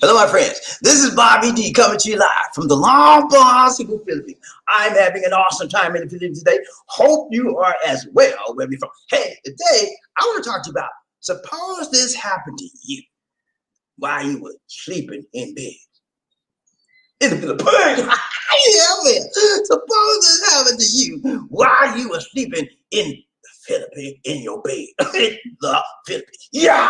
Hello, my friends. This is Bobby D coming to you live from the Long Cebu, Philippines. I'm having an awesome time in the Philippines today. Hope you are as well. Where we from? Hey, today I want to talk to you about. Suppose this happened to you while you were sleeping in bed in the Philippines. Yeah, man. Suppose this happened to you while you were sleeping in the Philippines in your bed in the Philippines. Yeah.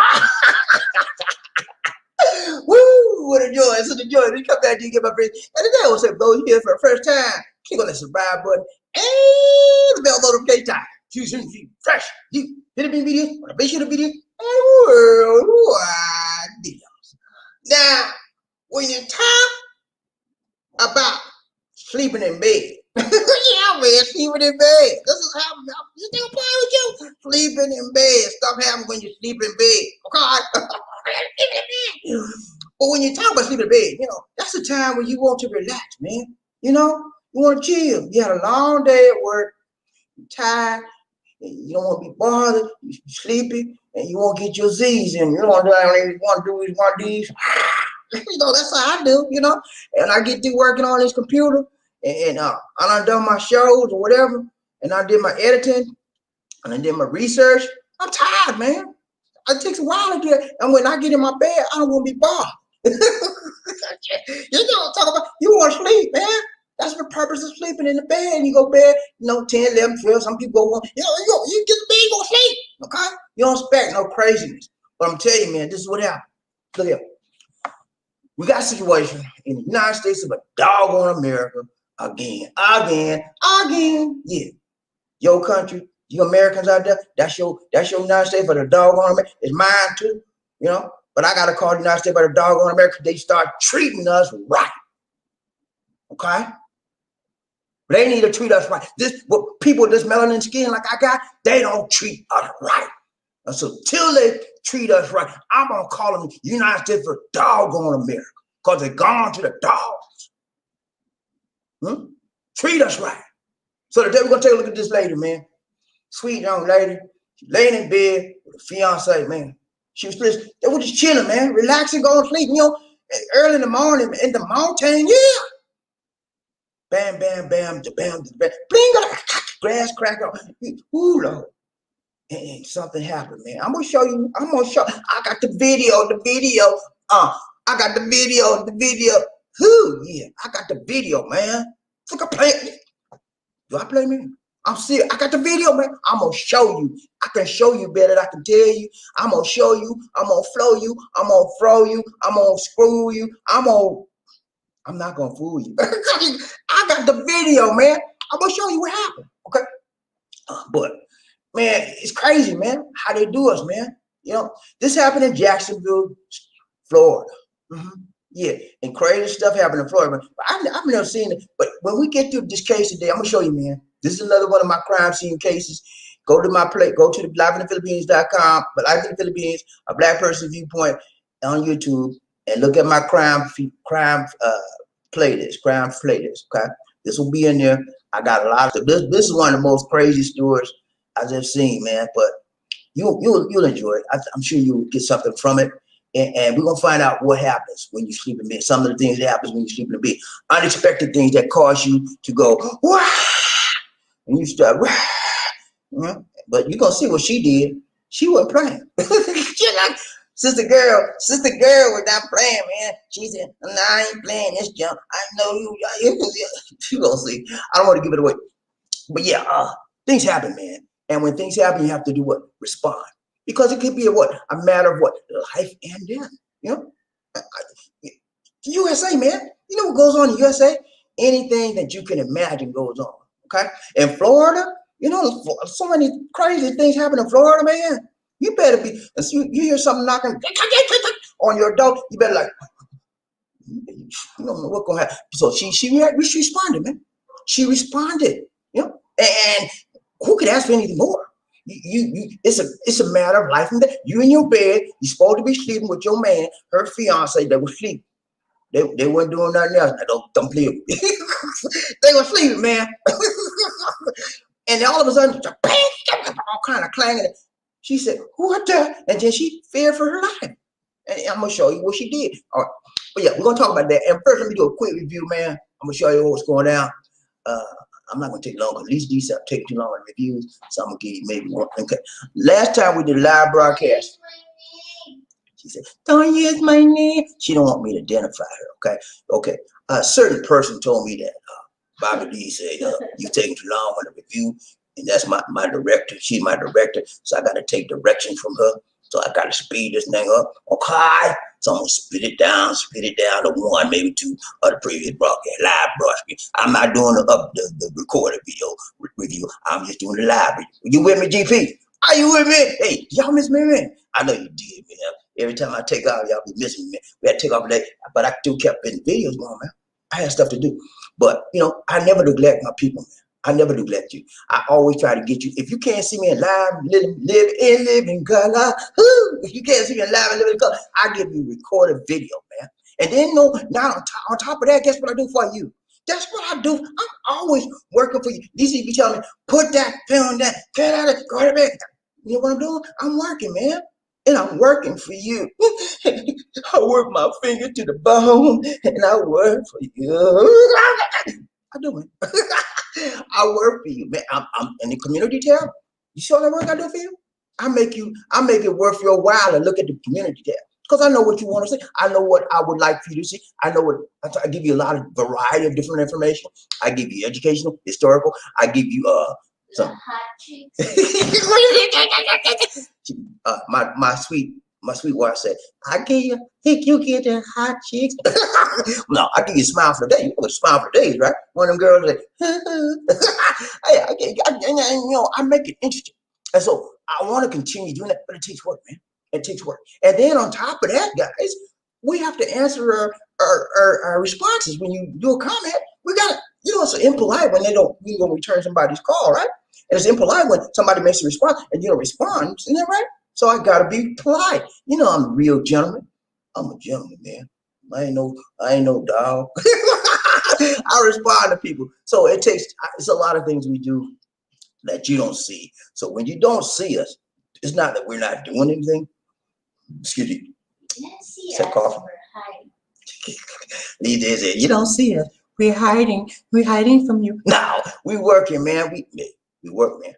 Woo! What a joy! It's such a joy. We come back to you, get my friends. And today I will say, those here for the first time, click on that subscribe button and the bell notification time. You should see fresh, new Philippine videos, motivational videos, and worldwide videos. Now, when you talk about sleeping in bed, yeah, man, sleeping in bed. This is how you still playing with you. Sleeping in bed. Stuff happens when you sleep in bed. Okay. But when you talk about sleeping in bed, that's the time when you want to relax, man. You want to chill. You had a long day at work, you're tired, and you don't want to be bothered, you're sleepy, and you want to get your Z's in. You don't want to do one of these. That's how I do, And I get to working on this computer, and I done my shows or whatever, and I did my editing, and I did my research. I'm tired, man. It takes a while to get, and when I get in my bed, I don't want to be bothered. Talk about, you want to sleep, man. That's the purpose of sleeping in the bed. And you go to bed, 10, 11, 12. Some people go on, you get to bed, you go to sleep, okay? You don't expect no craziness. But I'm telling you, man, this is what happened. Look here. We got a situation in the United States of a doggone America again. Yeah. Your country, you Americans out there, that's your United States for the doggone America. It's mine too, But I gotta call the United States by the doggone America. They start treating us right. Okay? They need to treat us right. People with this melanin skin like I got, they don't treat us right. And so till they treat us right, I'm gonna call them United States for doggone America. Because they're gone to the dogs. Treat us right. So today we're gonna take a look at this lady, man. Sweet young lady. She laying in bed with a fiance, man. She was they were just chilling, man, relaxing, going to sleep, early in the morning in the mountain, yeah. Bam, bam, bam, bam, bam, bling, grass cracker. Ooh, Lord. And something happened, man. I'm gonna show you. I got the video. I got the video. Whoo, yeah, I got the video, man. Look, I play. Do I play, man? I'm serious. I got the video, man. I'm going to show you. I can show you better than I can tell you. I'm going to show you. I'm going to flow you. I'm going to throw you. I'm going to screw you. I'm not going to fool you. I got the video, man. I'm going to show you what happened. Okay? But, man, it's crazy, man, how they do us, man. This happened in Jacksonville, Florida. Yeah, and crazy stuff happened in Florida. But I've never seen it. But when we get through this case today, I'm going to show you, man. This is another one of my crime scene cases. Go to the liveinthephilippines.com, but Life in the Philippines, a Black person viewpoint on YouTube, and look at my crime playlist, okay? This will be in there. I got a lot of stuff. This is one of the most crazy stories I've ever seen, man, but you'll enjoy it. I'm sure you'll get something from it. And we're going to find out what happens when you sleep in bed. Some of the things that happens when you sleep in bed. Unexpected things that cause you to go, wah! And you start, but you're going to see what she did. She wasn't playing. She's like, sister girl was not playing, man. She said, no, I ain't playing this jump. I know you. You're going to see. I don't want to give it away. But yeah, things happen, man. And when things happen, you have to do what? Respond. Because it could be a matter of what? Life and death. The USA, man. You know what goes on in the USA? Anything that you can imagine goes on. Okay? In Florida, so many crazy things happen in Florida, man. You better be, you hear something knocking on your door, you better like, you don't know what's going to happen. So she responded, man. She responded, and who could ask for anything more? It's a matter of life and death. You in your bed, you're supposed to be sleeping with your man, her fiance, they were sleeping. They weren't doing nothing else. Don't play with me. They were sleeping, man. And then all of a sudden, all kind of clanging. She said, what the? And then she feared for her life. And I'm going to show you what she did. All right. But yeah, we're gonna talk about that. And first, let me do a quick review, man. I'm gonna show you what's going down. I'm not gonna take long because at least these take too long in reviews. So I'm gonna give you maybe one. Okay. Last time we did a live broadcast. She said, "Don't use my name." She don't want me to identify her. Okay. Okay. A certain person told me that Bobby D said, "You taking too long on the review," and that's my director. She's my director, so I got to take direction from her. So I got to speed this thing up. Okay. So I'm gonna spit it down to one, maybe two of the previous broadcast, live broadcast. I'm not doing the recorded video review. I'm just doing the live review. You with me, GP? Are you with me? Hey, y'all miss me, man? I know you did, man. Every time I take off, y'all be missing me, man. We had to take off today, but I still kept getting videos going, man. I had stuff to do. But, you know, I never neglect my people, man. I never neglect you. I always try to get you. If you can't see me in live, live in color. If you can't see me in live and live in color, I give you recorded video, man. And then, now on top of that, guess what I do for you? That's what I do. I'm always working for you. DC be telling me, put that film down, get out of it, go to bed. You know what I'm doing? I'm working, man. And I'm working for you. I work my finger to the bone, and I work for you. I do, man. I work for you, man. I'm in the community tab. You see all that work I do for you? I make it worth your while to look at the community tab. Because I know what you want to see. I know what I would like for you to see. I know what I give you a lot of variety of different information. I give you educational, historical. I give you some hot cheeks. My sweet wife said, think you get the hot cheeks. No, I give you a smile for the day. You know what smile for the day is, right? One of them girls like, hey, I make it interesting. And so I want to continue doing that, but it takes work, man. It takes work. And then on top of that, guys, we have to answer our responses. When you do a comment, we got to, it's impolite when you don't return somebody's call, right? And it's impolite when somebody makes a response and you don't respond. Isn't that right? So I got to be polite. I'm a real gentleman. I'm a gentleman, man. I ain't no dog. I respond to people. So it's a lot of things we do that you don't see. So when you don't see us, it's not that we're not doing anything. Excuse me. You don't see us, we're hiding. These days, you don't see us. We're hiding. We're hiding from you. No, we working, man. We work, man.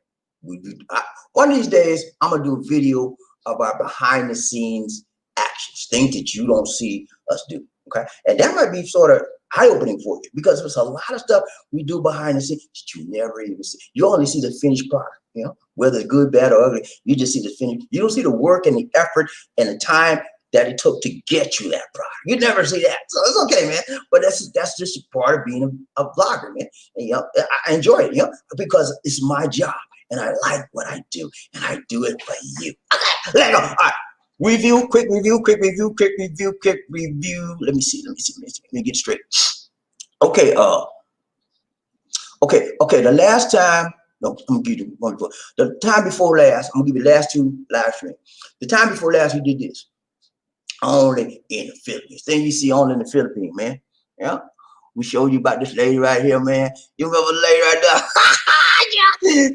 One of these days, I'm gonna do a video of our behind the scenes actions, things that you don't see us do. Okay, and that might be sort of eye-opening for you because there's a lot of stuff we do behind the scenes that you never even see. You only see the finished product, whether it's good, bad, or ugly. You just see the finish. You don't see the work and the effort and the time that it took to get you that product. You never see that. So it's okay, man. But that's just a part of being a vlogger, man. And I enjoy it, because it's my job and I like what I do and I do it for you. Okay, let go. All right. Quick review. Let me see. Let me get straight. Okay, okay. The last time, no, I'm gonna give you one before. The time before last, I'm gonna give you the last two live streams. The time before last, we did this. Only in the Philippines. Thing you see only in the Philippines, man. Yeah. We showed you about this lady right here, man. You remember the lady right there?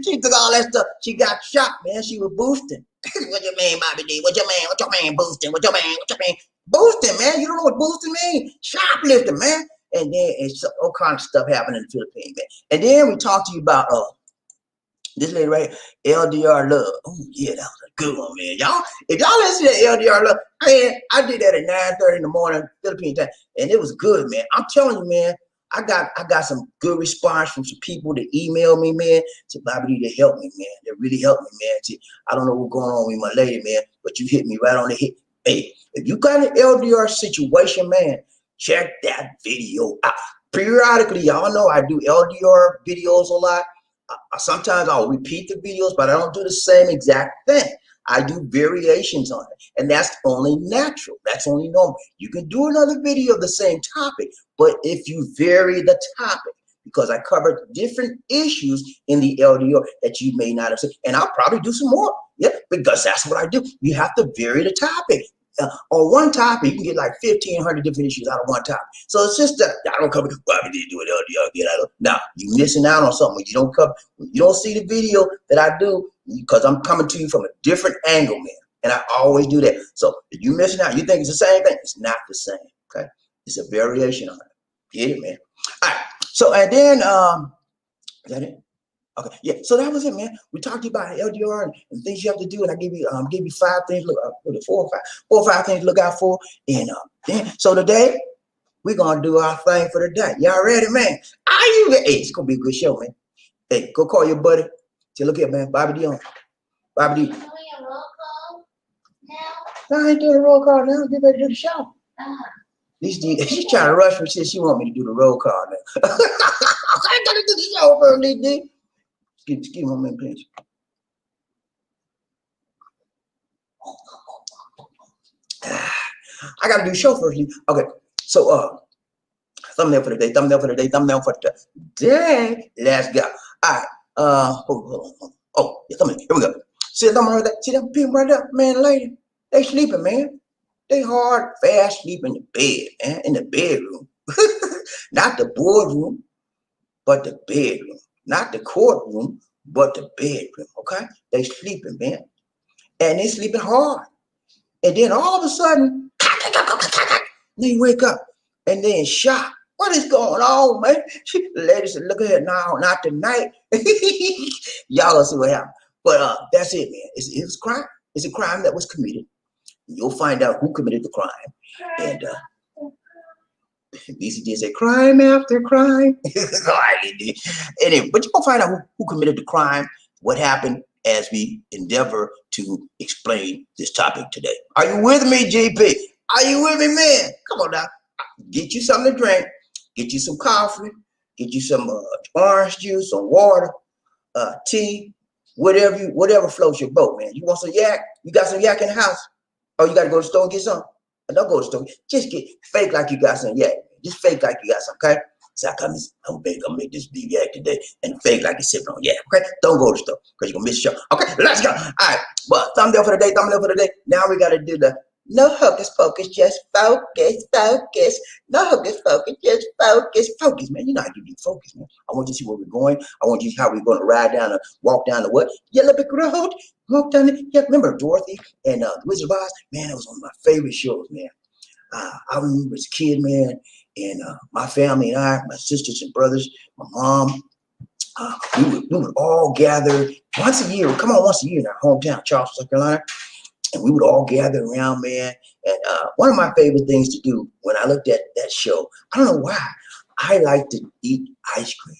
She took all that stuff. She got shot, man. She was boosting. What you mean, Bobby D? What your man boosting? What your man? Boosting, man. You don't know what boosting means? Shoplifting, man. And then it's all kinds of stuff happening in the Philippines, man. And then we talked to you about this lady right here, LDR Love. Oh yeah, that was a good one, man. Y'all, if y'all listen to LDR Love, man, I did that at 9:30 in the morning, Philippine time, and it was good, man. I'm telling you, man. I got some good response from some people that emailed me, man. Said, Bobby, they helped me, man. They really helped me, man. Said, I don't know what's going on with my lady, man, but you hit me right on the hit. Hey, if you got an LDR situation, man, check that video out. Periodically, y'all know I do LDR videos a lot. Sometimes I'll repeat the videos, but I don't do the same exact thing. I do variations on it, and that's only natural. That's only normal. You can do another video of the same topic, but if you vary the topic, because I covered different issues in the LDR that you may not have seen, and I'll probably do some more. Yeah, because that's what I do. You have to vary the topic. On one topic, you can get like 1,500 different issues out of one topic. So it's just that I don't cover. Well, I did do it LDR. Get out of now. You're missing out on something. You don't cover. You don't see the video that I do because I'm coming to you from a different angle, man. And I always do that. So if you're missing out, you think it's the same thing. It's not the same. Okay. It's a variation on it. Get it, man? All right. So, and then, is that it? Okay, yeah. So that was it, man. We talked to you about LDR and things you have to do, and I gave you 5 things. Look, four or five things to look out for. And then, so today we're gonna do our thing for the day. Y'all ready, man? Are you ready? Hey, it's gonna be a good show, man. Hey, go call your buddy. Say, look here, man. Bobby D on. Bobby D. Doing a roll call now? No, I ain't doing a roll call now. Get ready to do the show. She's trying to rush me. She want me to do the roll call now. I gotta do the show first, D. Excuse me 1 minute, please. I gotta do the show first. Okay, so thumbnail for the day, thumbnail for the day, thumbnail for the day. Let's go. All right. Hold on. Oh, yeah, thumbnail. Here we go. See them people right there, man, lady. They sleeping, man. They hard, fast sleep in the bed, man, in the bedroom. Not the boardroom, but the bedroom. Not the courtroom, but the bedroom, okay? They sleeping, man. And they sleeping hard. And then all of a sudden, they wake up and they in shock. What is going on, man? The lady said, look at it now, not tonight. Y'all gonna see what happened. But that's it, man. It's a crime. It's a crime that was committed. You'll find out who committed the crime. And BC did say crime after crime. Anyway, but you're gonna find out who committed the crime, what happened, as we endeavor to explain this topic today. Are you with me, GP? Are you with me, man? Come on now. Get you something to drink, get you some coffee, get you some orange juice, some water, tea, whatever floats your boat, man. You want some yak? You got some yak in the house? Oh, you gotta go to the store and get some? Don't go to the store. Just get fake like you got some yak. Just fake like you got some, okay? So I'm gonna make this big yak today and fake like you're sipping on yak, okay? Don't go to the store because you're gonna miss the show. Okay, let's go. All right, well, thumbnail for the day, thumbnail for the day. Now we gotta do the no hocus pocus, just focus. No hocus pocus, just focus, man. You know how you do focus, man. I want you to see where we're going. I want you to see how we're gonna walk down the what? Yellow Brick Road. Walk down it. Yeah, remember Dorothy and the Wizard of Oz? Man, that was one of my favorite shows, man. I remember as a kid, man, and my family and I, my sisters and brothers, my mom, we would all gather once a year. Come on, once a year in our hometown, Charleston, South Carolina. And we would all gather around, man. And one of my favorite things to do when I looked at that show, I don't know why, I like to eat ice cream.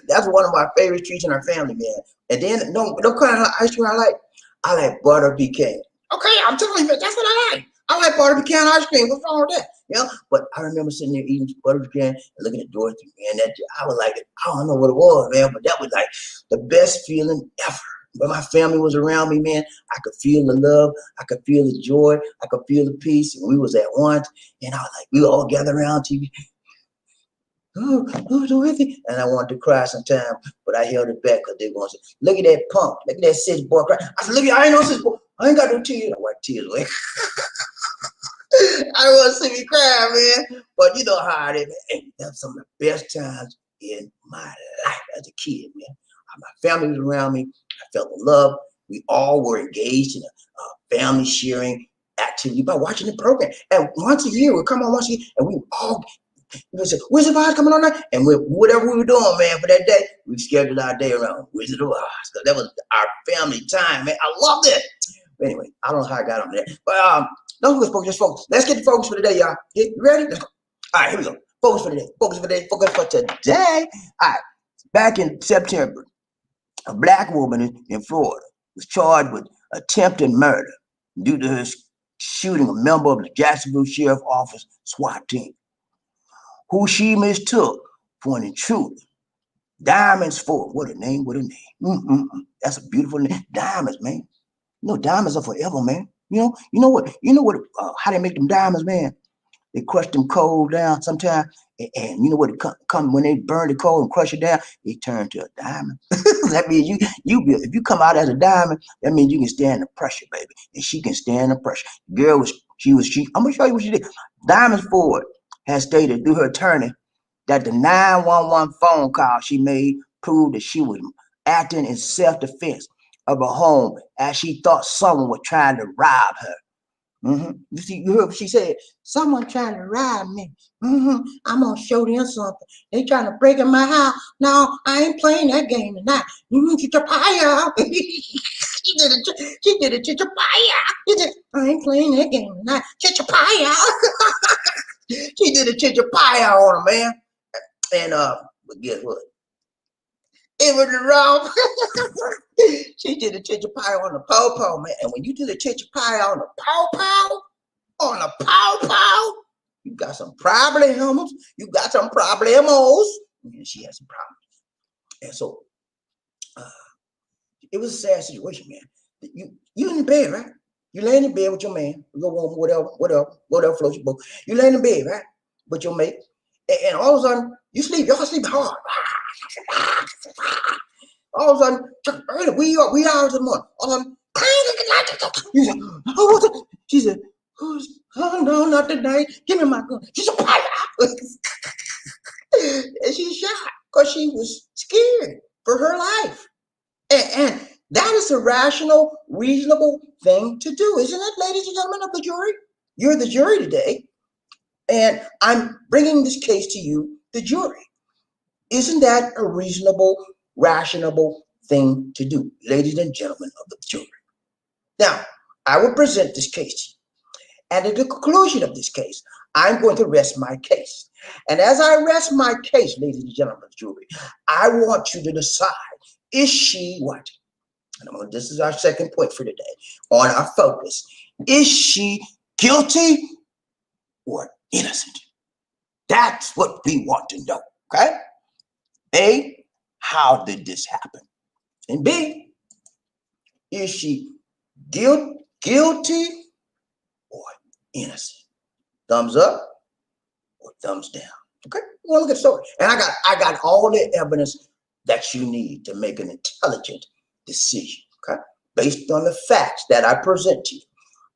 That's one of my favorite treats in our family, man. And then, no kind of ice cream I like butter pecan. Okay, I'm telling you, that's what I like. I like butter pecan ice cream. What's wrong with that? You know, but I remember sitting there eating butter pecan and looking at Dorothy, man. I was like, I don't know what it was, man, but that was like the best feeling ever. When my family was around me, man, I could feel the love, I could feel the joy, I could feel the peace. And we was at once, and I was like, we all gathered around TV. Oh, Dorothy. And I wanted to cry sometime, but I held it back because they were going to say, look at that punk, look at that sis boy cry. I said, look, I ain't no sis boy. I ain't got no tears. I wipe tears away. I don't want to see me cry, man. But you know how it is, man. Hey, that was some of the best times in my life as a kid, man. My family was around me. I felt the love. We all were engaged in a family sharing activity by watching the program. And once a year, we'd come on once a year, and we all would say, Wizard of Oz coming on now? And whatever we were doing, man, for that day, we scheduled our day around Wizard of Oz. Because that was our family time, man. I loved it. But anyway, I don't know how I got on there. But no, just focus. Let's get the focus for the day, y'all. You ready? Let's go. All right, here we go. Focus for the day. Focus for the day. Focus for today. All right. Back in September, a black woman in Florida was charged with attempted murder due to her shooting a member of the Jacksonville Sheriff Office SWAT team, who she mistook for an intruder. Diamonds Ford. What a name, what a name. That's a beautiful name. Diamonds, man. You know, diamonds are forever, man. You know what, how they make them diamonds, man? They crush them coal down sometimes, and you know what? It come when they burn the coal and crush it down, it turn to a diamond. That means if you come out as a diamond, that means you can stand the pressure, baby, and she can stand the pressure. Girl I'm gonna show you what she did. Diamond Ford has stated through her attorney that the 911 phone call she made proved that she was acting in self-defense of her home as she thought someone was trying to rob her. You see, you heard what she said. Someone trying to rob me. I'm gonna show them something. They trying to break in my house. No, I ain't playing that game tonight. Get your pie out. She did it. She did it. Get your pie out. She did, I ain't playing that game tonight. Get your pie out. She did a chicha pie out on him, man. And but guess what? It was the wrong. She did a chicha pie on the pow, man. And when you do the chicha pie on the pow, you got some problems. You got some problemos. And she had some problems. And so it was a sad situation, man. You in the bed, right? You lay in the bed with your man. You go on whatever floats your boat. You lay in the bed, right? With your mate. And all of a sudden, you sleep. Y'all sleep hard. All of a sudden, early, wee hours in the morning. All of a sudden, you say, oh, what's that? She said, oh, no, not tonight. Give me my gun. She's a pirate. And she shot because she was scared for her life. And that is a rational, reasonable thing to do, isn't it, ladies and gentlemen of the jury? You're the jury today. And I'm bringing this case to you, the jury. Isn't that a reasonable, rational thing to do, ladies and gentlemen of the jury? Now, I will present this case to you. And at the conclusion of this case, I'm going to rest my case. And as I rest my case, ladies and gentlemen of the jury, I want you to decide, is she what? And this is our second point for today on our focus. Is she guilty or innocent? That's what we want to know, okay? A, how did this happen? And B, is she guilty or innocent? Thumbs up or thumbs down? Okay, well, look at the story. And I got all the evidence that you need to make an intelligent decision, okay? Based on the facts that I present to you,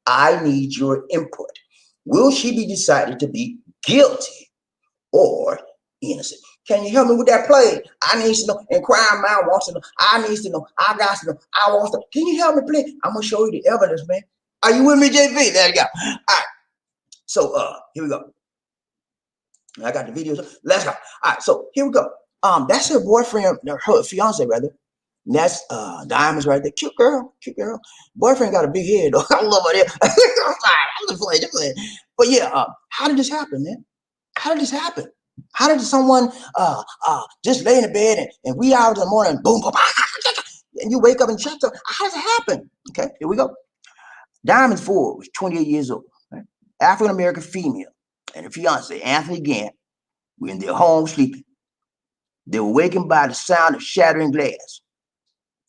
I need your input. Will she be decided to be guilty or innocent? Can you help me with that play? I need to know. Inquiring mind wants to know. I need to know. I got to know. I want to know. Can you help me, please? I'm gonna show you the evidence, man. Are you with me, JV? There you go. All right. So here we go. I got the videos. Let's go. All right. So here we go. That's her boyfriend, her fiance rather. And that's Diamonds right there. Cute girl. Boyfriend got a big head though. I love her there. I'm sorry. I'm just playing. But yeah, how did this happen, man? How did this happen? How did someone just lay in the bed and wee hours in the morning, boom, boom, and you wake up and check them? How does it happen? Okay, here we go. Diamond Ford was 28 years old, right? African-American female, and her fiance, Anthony Gantt, were in their home sleeping. They were wakened by the sound of shattering glass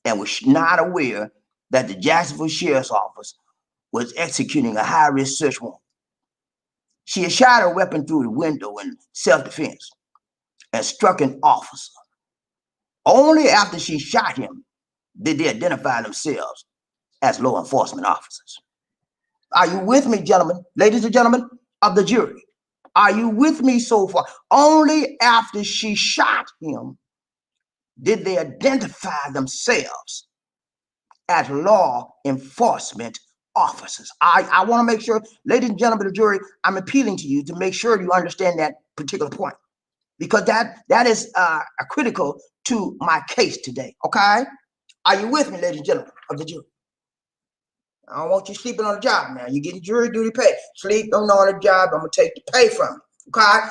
and were not aware that the Jacksonville Sheriff's Office was executing a high-risk search warrant. She had shot her weapon through the window in self-defense and struck an officer. Only after she shot him did they identify themselves as law enforcement officers. Are you with me, gentlemen, ladies and gentlemen of the jury? Are you with me so far? Only after she shot him did they identify themselves as law enforcement officers. I want to make sure, ladies and gentlemen of the jury, I'm appealing to you to make sure you understand that particular point, because that is critical to my case today, okay? Are you with me, ladies and gentlemen of the jury? I don't want you sleeping on the job now. You're getting jury duty pay. Sleep on the job, I'm going to take the pay from you, okay?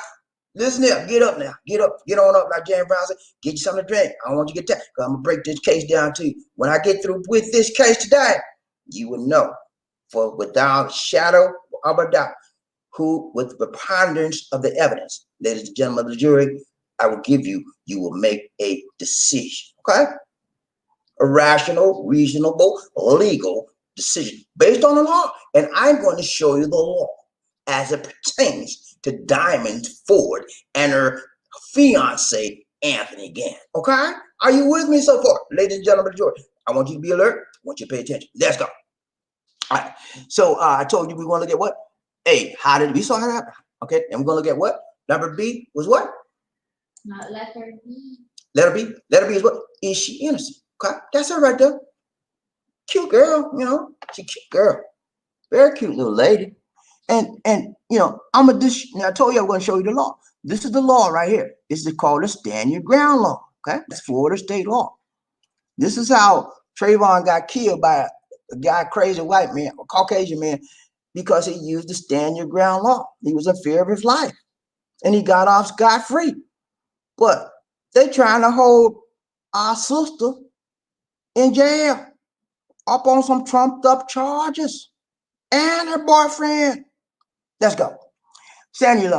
Listen here, get up now. Get up, get on up like James Brown said. Get you something to drink. I don't want you to get that, because I'm going to break this case down to you. When I get through with this case today, you will know, for without a shadow of a doubt, who, with the preponderance of the evidence, ladies and gentlemen of the jury, I will give you, you will make a decision, okay? A rational, reasonable, legal decision based on the law. And I'm going to show you the law as it pertains to Diamond Ford and her fiance, Anthony Gantt, okay? Are you with me so far, ladies and gentlemen of the jury? I want you to be alert. I want you to pay attention. Let's go. All right. So I told you we're going to look at what? A, how did we saw how it happen? Okay. And we're going to look at what? Number B was what? Letter B. Letter B. Letter B is what? Is she innocent? Okay. That's her right there. Cute girl, you know. She's a cute girl. Very cute little lady. And you know, now I told you I'm going to show you the law. This is the law right here. This is called the stand your ground law. Okay, that's Florida state law. This is how Trayvon got killed by a guy, crazy white man, a Caucasian man, because he used the stand your ground law. He was in fear of his life, and he got off scot-free. But they trying to hold our sister in jail up on some trumped up charges and her boyfriend. Let's go. Stand your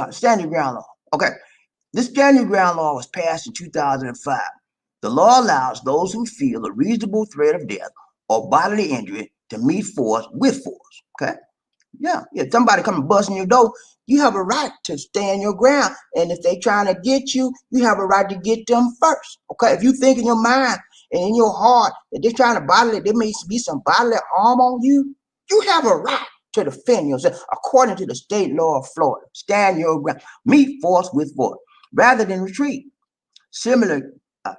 ground law. Okay. This stand your ground law was passed in 2005. The law allows those who feel a reasonable threat of death or bodily injury to meet force with force. Okay. Yeah. If somebody come and bust in your door, you have a right to stand your ground. And if they trying to get you, you have a right to get them first. Okay. If you think in your mind and in your heart that they're trying to there may be some bodily harm on you, you have a right to defend yourself according to the state law of Florida. Stand your ground. Meet force with force rather than retreat. Similar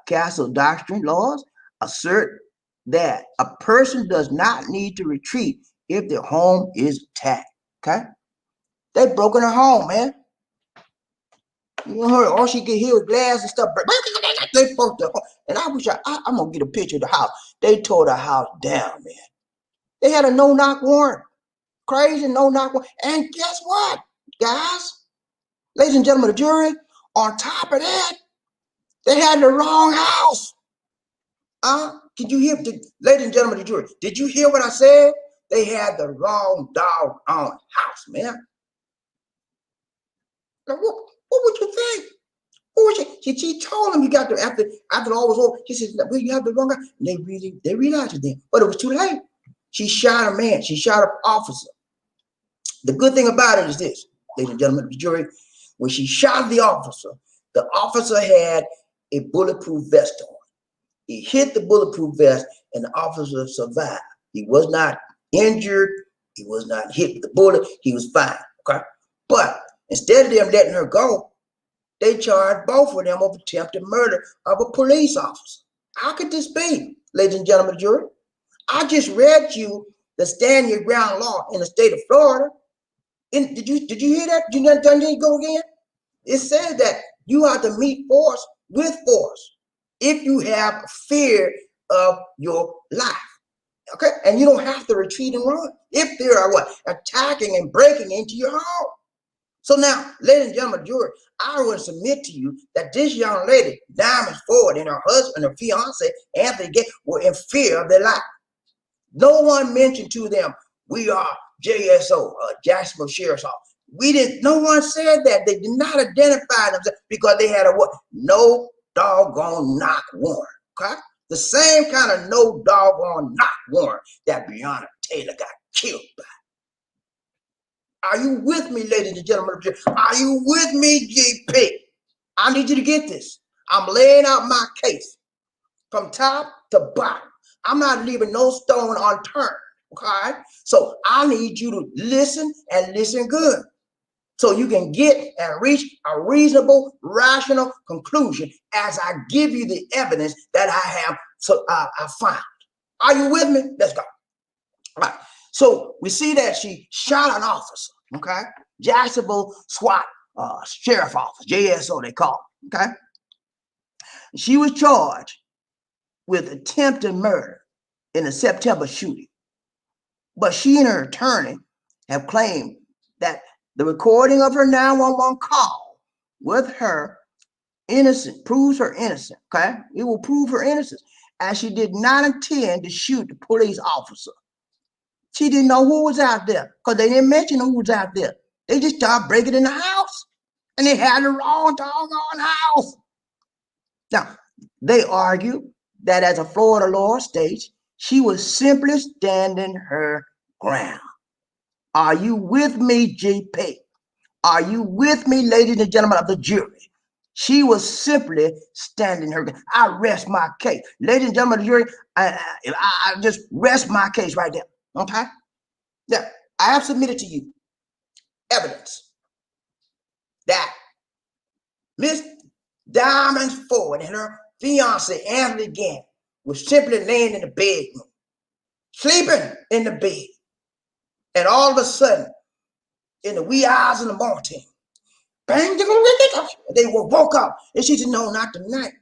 castle doctrine laws assert that a person does not need to retreat if their home is attacked. Okay, they broke in her home, man. You know, all she could hear was glass and stuff. They broke the home, and I wish I'm gonna get a picture of the house. They tore the house down, man. They had a no-knock warrant, crazy no-knock warrant, and guess what, guys, ladies and gentlemen, the jury. On top of that, they had the wrong house. Did you hear, ladies and gentlemen of the jury, did you hear what I said? They had the wrong doggone house, man. Now, what would you think? What would she told him you got the, after all was over, she said, well, you have the wrong guy. And they realized it then, but it was too late. She shot a man. She shot an officer. The good thing about it is this, ladies and gentlemen of the jury, when she shot the officer had a bulletproof vest on. He hit the bulletproof vest and the officer survived. He was not injured. He was not hit with the bullet. He was fine. Okay. But instead of them letting her go, they charged both of them of attempted murder of a police officer. How could this be, ladies and gentlemen of the jury? I just read you the stand your ground law in the state of Florida. Did you hear that? Did you go again? It says that you have to meet force with force if you have fear of your life. Okay, and you don't have to retreat and run if they are what? Attacking and breaking into your home. So now, ladies and gentlemen, jury, I would submit to you that this young lady, Diamond Ford, and her husband, her fiance, Anthony Gantt, were in fear of their life. No one mentioned to them, we are JSO, Jacksonville Sheriff's Office. No one said that. They did not identify themselves because they had a what? No doggone knock warrant. Okay? The same kind of no doggone knock warrant that Breonna Taylor got killed by. Are you with me, ladies and gentlemen? Are you with me, GP? I need you to get this. I'm laying out my case from top to bottom. I'm not leaving no stone unturned. Okay? So I need you to listen and listen good, so you can get and reach a reasonable, rational conclusion as I give you the evidence that I have I found. Are you with me? Let's go. All right. So we see that she shot an officer, okay? Jacksonville SWAT, Sheriff Office, JSO they call it, okay? She was charged with attempted murder in the September shooting. But she and her attorney have claimed that the recording of her 911 call with her innocent proves her innocent, okay? It will prove her innocence, as she did not intend to shoot the police officer. She didn't know who was out there because they didn't mention who was out there. They just started breaking in the house and they had the wrong doggone house. Now, they argue that as a Florida law states, she was simply standing her ground. Are you with me, GP? Are you with me, ladies and gentlemen of the jury? She was simply standing her ground. I rest my case. Ladies and gentlemen of the jury, I just rest my case right there, okay? Now, I have submitted to you evidence that Miss Diamond Ford and her fiance, Anthony Gantt, was simply laying in the bedroom, sleeping in the bed. And all of a sudden, in the wee hours in the morning, bang, they woke up. And she said, no, not tonight.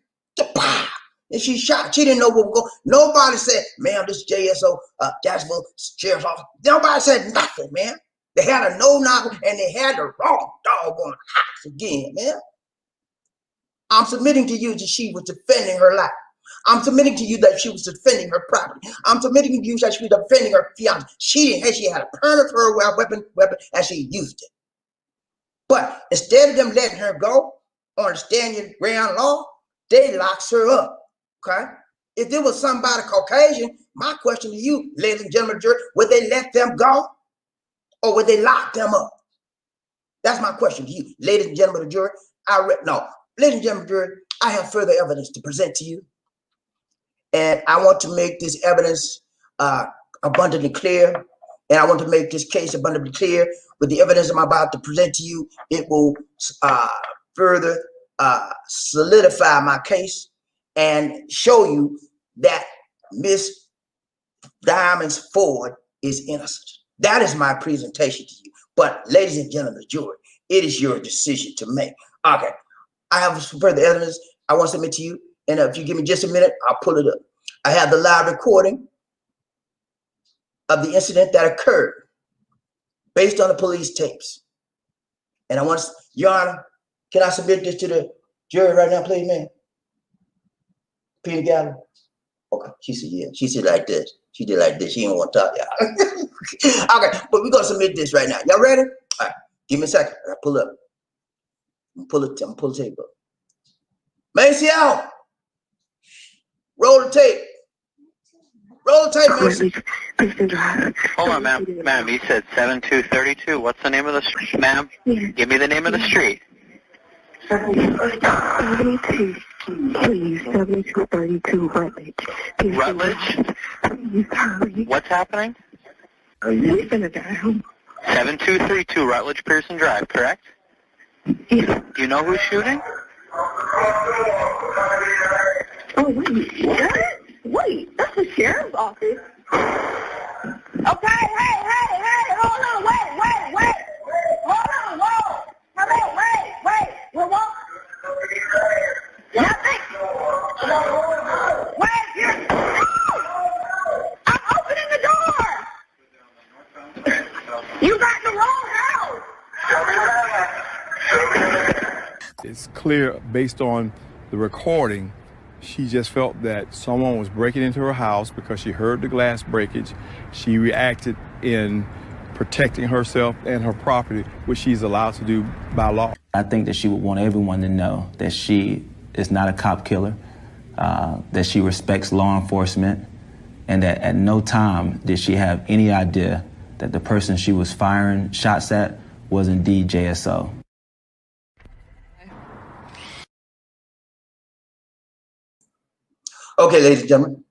And she shot. She didn't know what was going on. Nobody said, ma'am, this is JSO, Jacksonville Sheriff's Office. Nobody said nothing, man. They had a no-knock and they had the wrong doggone house again, man. I'm submitting to you that she was defending her life. I'm submitting to you that she was defending her property. I'm submitting to you that she was defending her fiance. She had a permit for her weapon, and she used it. But instead of them letting her go on the stand your ground law, they locks her up. Okay? If there was somebody Caucasian, my question to you, ladies and gentlemen of the jury, would they let them go? Or would they lock them up? That's my question to you, ladies and gentlemen of the jury. Ladies and gentlemen of the jury, I have further evidence to present to you. And I want to make this evidence abundantly clear. And I want to make this case abundantly clear. With the evidence I'm about to present to you, it will further solidify my case and show you that Miss Diamonds Ford is innocent. That is my presentation to you. But ladies and gentlemen of the jury, it is your decision to make. Okay, I have some further evidence I want to submit to you. And if you give me just a minute, I'll pull it up. I have the live recording of the incident that occurred based on the police tapes. And I want to, Your Honor, can I submit this to the jury right now, please, man? Peter Gallo? Okay, she said, yeah. She said like this. She did like this. She didn't want to talk, y'all. Okay, but we're going to submit this right now. Y'all ready? All right, give me a second. I pull up. I'm pull the tape up. Maceo, roll the tape. Roll the tape, Maceo. Hold on, ma'am. Ma'am, you said 7232. What's the name of the street? Ma'am, give me the name of the street. 72. Please, 7232 Rutledge. Please, Rutledge? Please hurry. What's happening? He's gonna die. 7232 Rutledge Pearson Drive, correct? Yes. Do you know who's shooting? Oh, wait, that's the sheriff's office. Okay, hey, hold on, wait. Hold on, whoa. Wait. We're walking. Nothing. Wait, you're... I'm opening the door. You got the wrong house. It's clear based on the recording, she just felt that someone was breaking into her house because she heard the glass breakage. She reacted in protecting herself and her property, which she's allowed to do by law. I think that she would want everyone to know that she is not a cop killer, that she respects law enforcement, and that at no time did she have any idea that the person she was firing shots at was indeed JSO. Okay, ladies and gentlemen,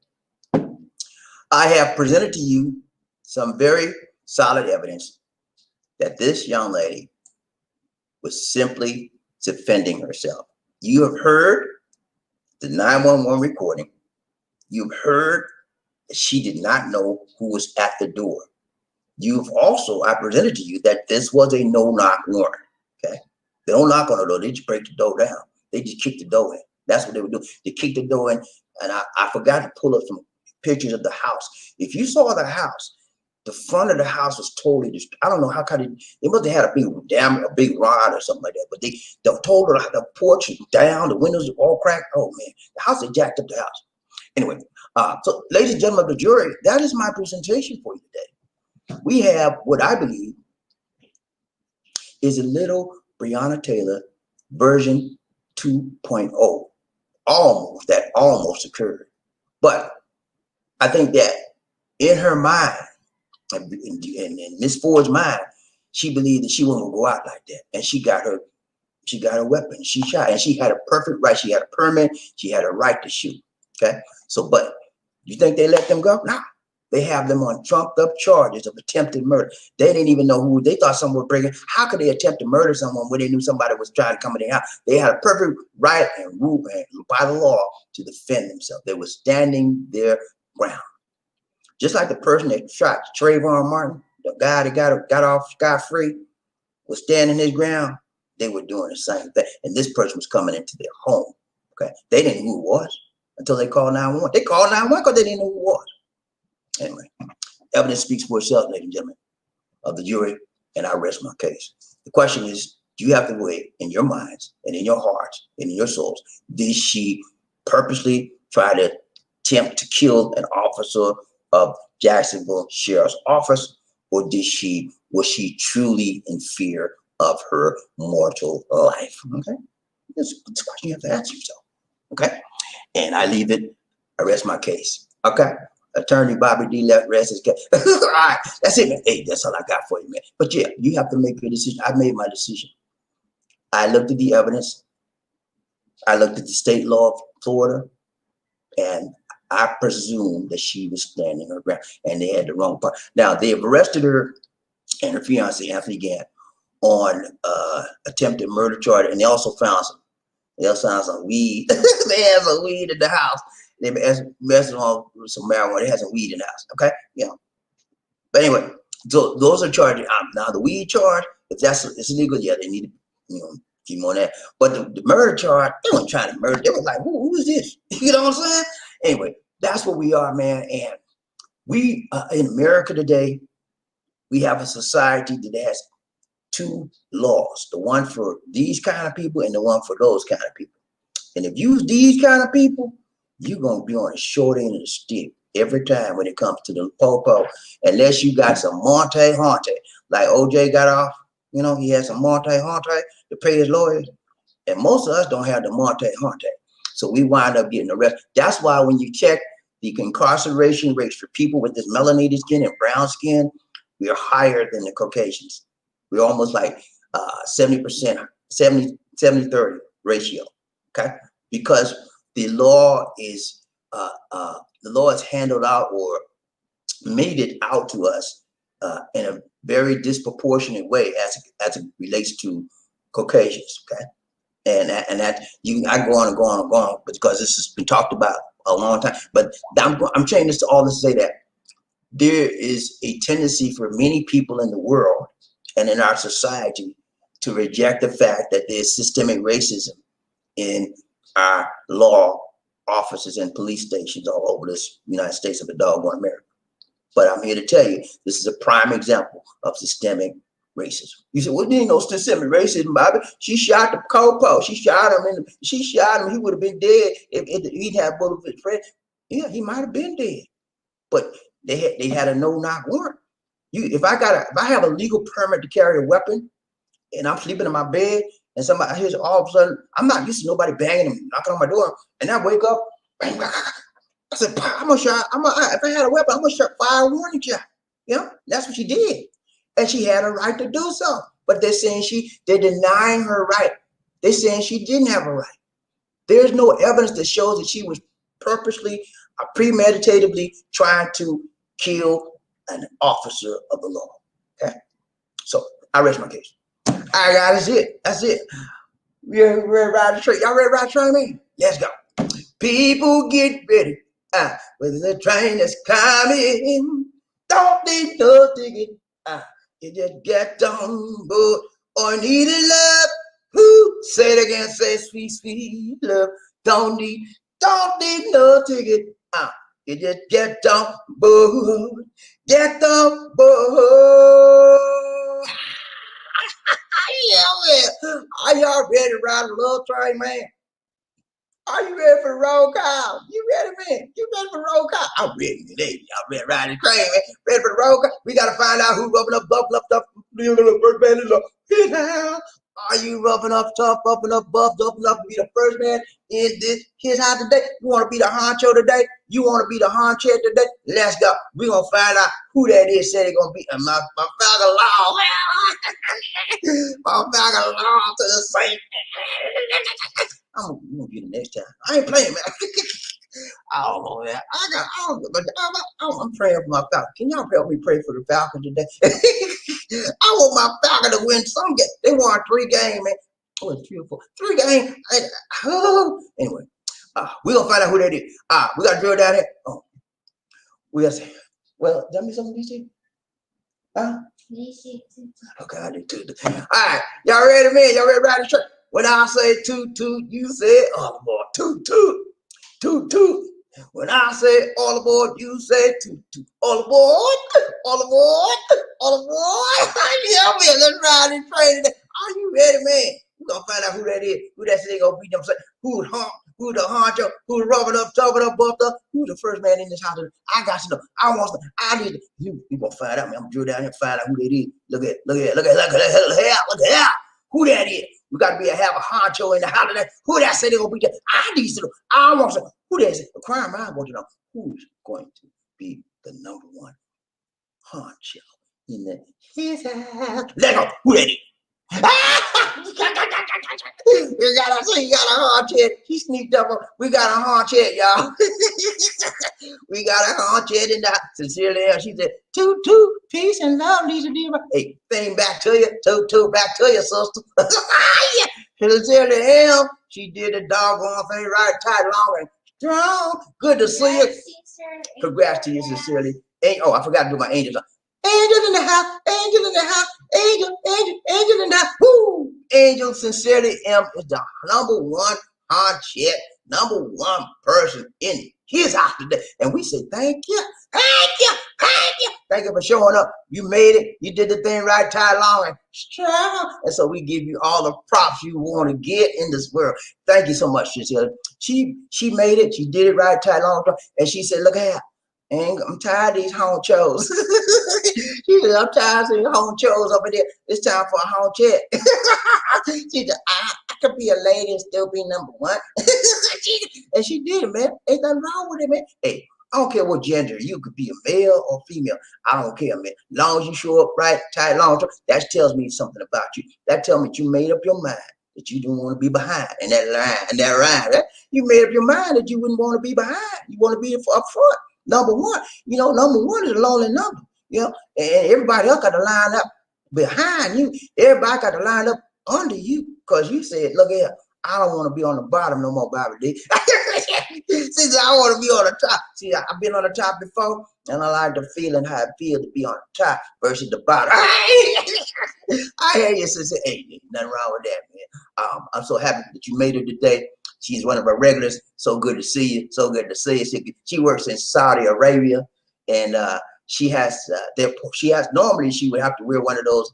I have presented to you some very solid evidence that this young lady was simply defending herself. You have heard the 911 recording. You've heard that she did not know who was at the door. You've also, I presented to you that this was a no-knock warrant, okay? They don't knock on the door, they just break the door down. They just kick the door in. That's what they would do. They kick the door in, and I forgot to pull up some pictures of the house. If you saw the house, the front of the house was totally destroyed. I don't know how kind of, they must have had a big rod or something like that, but they told her the porch was down, the windows were all cracked. Oh man, the house, they jacked up the house. Anyway, so ladies and gentlemen of the jury, that is my presentation for you today. We have what I believe is a little Breonna Taylor version 2.0. That almost occurred. But I think that in her mind, in Miss Ford's mind, she believed that she wasn't gonna go out like that. And she got her weapon. She shot, and she had a perfect right. She had a permit. She had a right to shoot. Okay. So, but you think they let them go? No. They have them on trumped up charges of attempted murder. They didn't even know who. They thought someone was breaking. How could they attempt to murder someone when they knew somebody was trying to come in their house? They had a perfect right and rule by the law to defend themselves. They were standing their ground. Just like the person that shot Trayvon Martin, the guy that got off scot-free was standing his ground, they were doing the same thing. And this person was coming into their home. Okay. They didn't know who it was until they called 911. They called 911 because they didn't know who it was. Anyway, evidence speaks for itself, ladies and gentlemen of the jury, and I rest my case. The question is, do you have to weigh in your minds and in your hearts and in your souls, did she purposely try to attempt to kill an officer of Jacksonville Sheriff's Office, or was she truly in fear of her mortal life? Okay, it's a question you have to answer yourself. Okay, and I leave it. I rest my case. Okay, Attorney Bobby D. left rest his case. All right, that's it, man. Hey, that's all I got for you, man. But yeah, you have to make your decision. I made my decision. I looked at the evidence. I looked at the state law of Florida, and I presume that she was standing her ground, and they had the wrong part. Now, they have arrested her and her fiance, Anthony Gantt, on attempted murder charge, and they also found some weed. They had some weed in the house. They messed on with some marijuana. They had some weed in the house. Okay, yeah. But anyway, so those are charges. Now the weed charge, if it's illegal, yeah, they need to, keep on that. But the murder charge, they weren't trying to murder. They were like, who is this? You know what I'm saying? Anyway, that's what we are, man. And we in America today, we have a society that has two laws: the one for these kind of people and the one for those kind of people. And if you use these kind of people, you're gonna be on the short end of the stick every time when it comes to the popo, unless you got some Monte Hante, like OJ got off. He had some Monte Hante to pay his lawyers, and most of us don't have the Monte Hante, so we wind up getting arrested. That's why when you check the incarceration rates for people with this melanated skin and brown skin, we are higher than the Caucasians. We're almost like 70%, 70-30 ratio. Okay, because the law is handled out or made it out to us in a very disproportionate way as it relates to Caucasians. Okay, and that I go on and go on and go on because this has been talked about a long time. But I'm saying this to say that there is a tendency for many people in the world and in our society to reject the fact that there's systemic racism in our law offices and police stations all over this United States of the doggone America. But I'm here to tell you, this is a prime example of systemic racism. You said, well, there ain't no systemic racism, Bobby. She shot the Copo. She shot him. He would have been dead if he'd had bullet for his friend. Yeah, he might have been dead. But they had a no-knock warrant. If I have a legal permit to carry a weapon and I'm sleeping in my bed and somebody hears all of a sudden, I'm not used to nobody banging and knocking on my door, and I wake up, bang, bang, I said, if I had a weapon, I'm gonna fire a warning shot. That's what she did. And she had a right to do so. But they're saying they're denying her right. They're saying she didn't have a right. There's no evidence that shows that she was purposely, premeditatively trying to kill an officer of the law. Okay? So I rest my case. All right, guys, that's it. We're ready to ride the train. Y'all ready to ride the train, man? Let's go. People get ready. With the train that's coming. Don't need no ticket. You just get on board or need a love. Who say it again? Say sweet, sweet love. Don't need no ticket. You just get on board. Get on board. Yeah, man. Are y'all ready to ride a little train, man? Are you ready for the roll call? You ready, man? You ready for the roll call? I'm ready today. Y'all ready to ride the train, man? Ready for the roll call? We got to find out who's rubbing up, buffing up, stuff. First man in the Are you rubbing up, tough, upping up, buffed, upping up to be the first man in his house today? You want to be the honcho today? You want to be the honcho today? Let's go. We're going to find out who that is. Said they're going to be my father law. My father law to the saint. I'm gonna get it next time. I ain't playing, man. I don't know that. I'm praying for my Falcon. Can y'all help me pray for the Falcon today? I want my Falcon to win some game. They won 3 games, man. Oh, it's 3 or 4. 3 games. Anyway, we're gonna find out who that is. We gotta drill down there. Oh, we gotta say, well, tell me something, DC. Huh? They say two. Okay, I do too. All right, y'all ready, man? Y'all ready to ride the truck? When I say toot toot, you say all aboard. Toot toot, toot toot. When I say all aboard, you say toot toot. All aboard, all aboard, all aboard. Yeah, man, let's ride this train today. Are you ready, man? We're gonna find out who that is. Who that thing gonna beat them? Who the honcho? Who the rubbing up, tubbing up, buffed up? Who the first man in this house? I got to know. I want to. I need to. You gonna find out, man. I'm gonna drill down here and find out who that is. Look at that. Who that is? We got to have a honcho in the house today. Who that say they gonna beat that? I need to know. I want to know. Who that is? The crime I want to know. Who's going to be the number one honcho in his house? Let's go. Who that is? You got a hard chat. He sneaked up on. We got a hard chat, y'all. We got a hard chat in that. Sincerely, she said, toot toot, peace and love, Lisa Diva. Hey, thing back to you. Toot toot, back to you, sister. Yeah. Sincerely, him. She did the doggone thing right, tight, long, and strong. Good to see you. Congrats to you, sincerely. Hey, oh, I forgot to do my angels. Angel in the house, angel in the house, angel in the house. Woo! Angel Sincerely M is the number one hard chat, number one person in his house today. And we say thank you, thank you, thank you. Thank you for showing up. You made it. You did the thing right, tight, long, and strong. And so we give you all the props you want to get in this world. Thank you so much, Sincerely. She made it. She did it right, tight, long, and she said, look at I'm tired of these honchos. She said, I'm tired of these honchos over there. It's time for a honch chat. She said, I could be a lady and still be number one. And she did it, man. Ain't nothing wrong with it, man. Hey, I don't care what gender. You could be a male or female. I don't care, man. Long as you show up right, tight, long, that tells me something about you. That tells me that you made up your mind that you don't want to be behind. And that line, and that ride, you made up your mind that you wouldn't want to be behind. You want to be up front. Number one, you know, number one is a lonely number, you know, and everybody else got to line up behind you. Everybody got to line up under you because you said, look here, I don't want to be on the bottom no more, Bobby D. See, I want to be on the top. See, I've been on the top before, and I like the feeling how it feels to be on the top versus the bottom. I hear you, sister. Hey, nothing wrong with that, man. I'm so happy that you made it today. She's one of our regulars. So good to see you. So good to see you. She works in Saudi Arabia, and she has normally she would have to wear one of those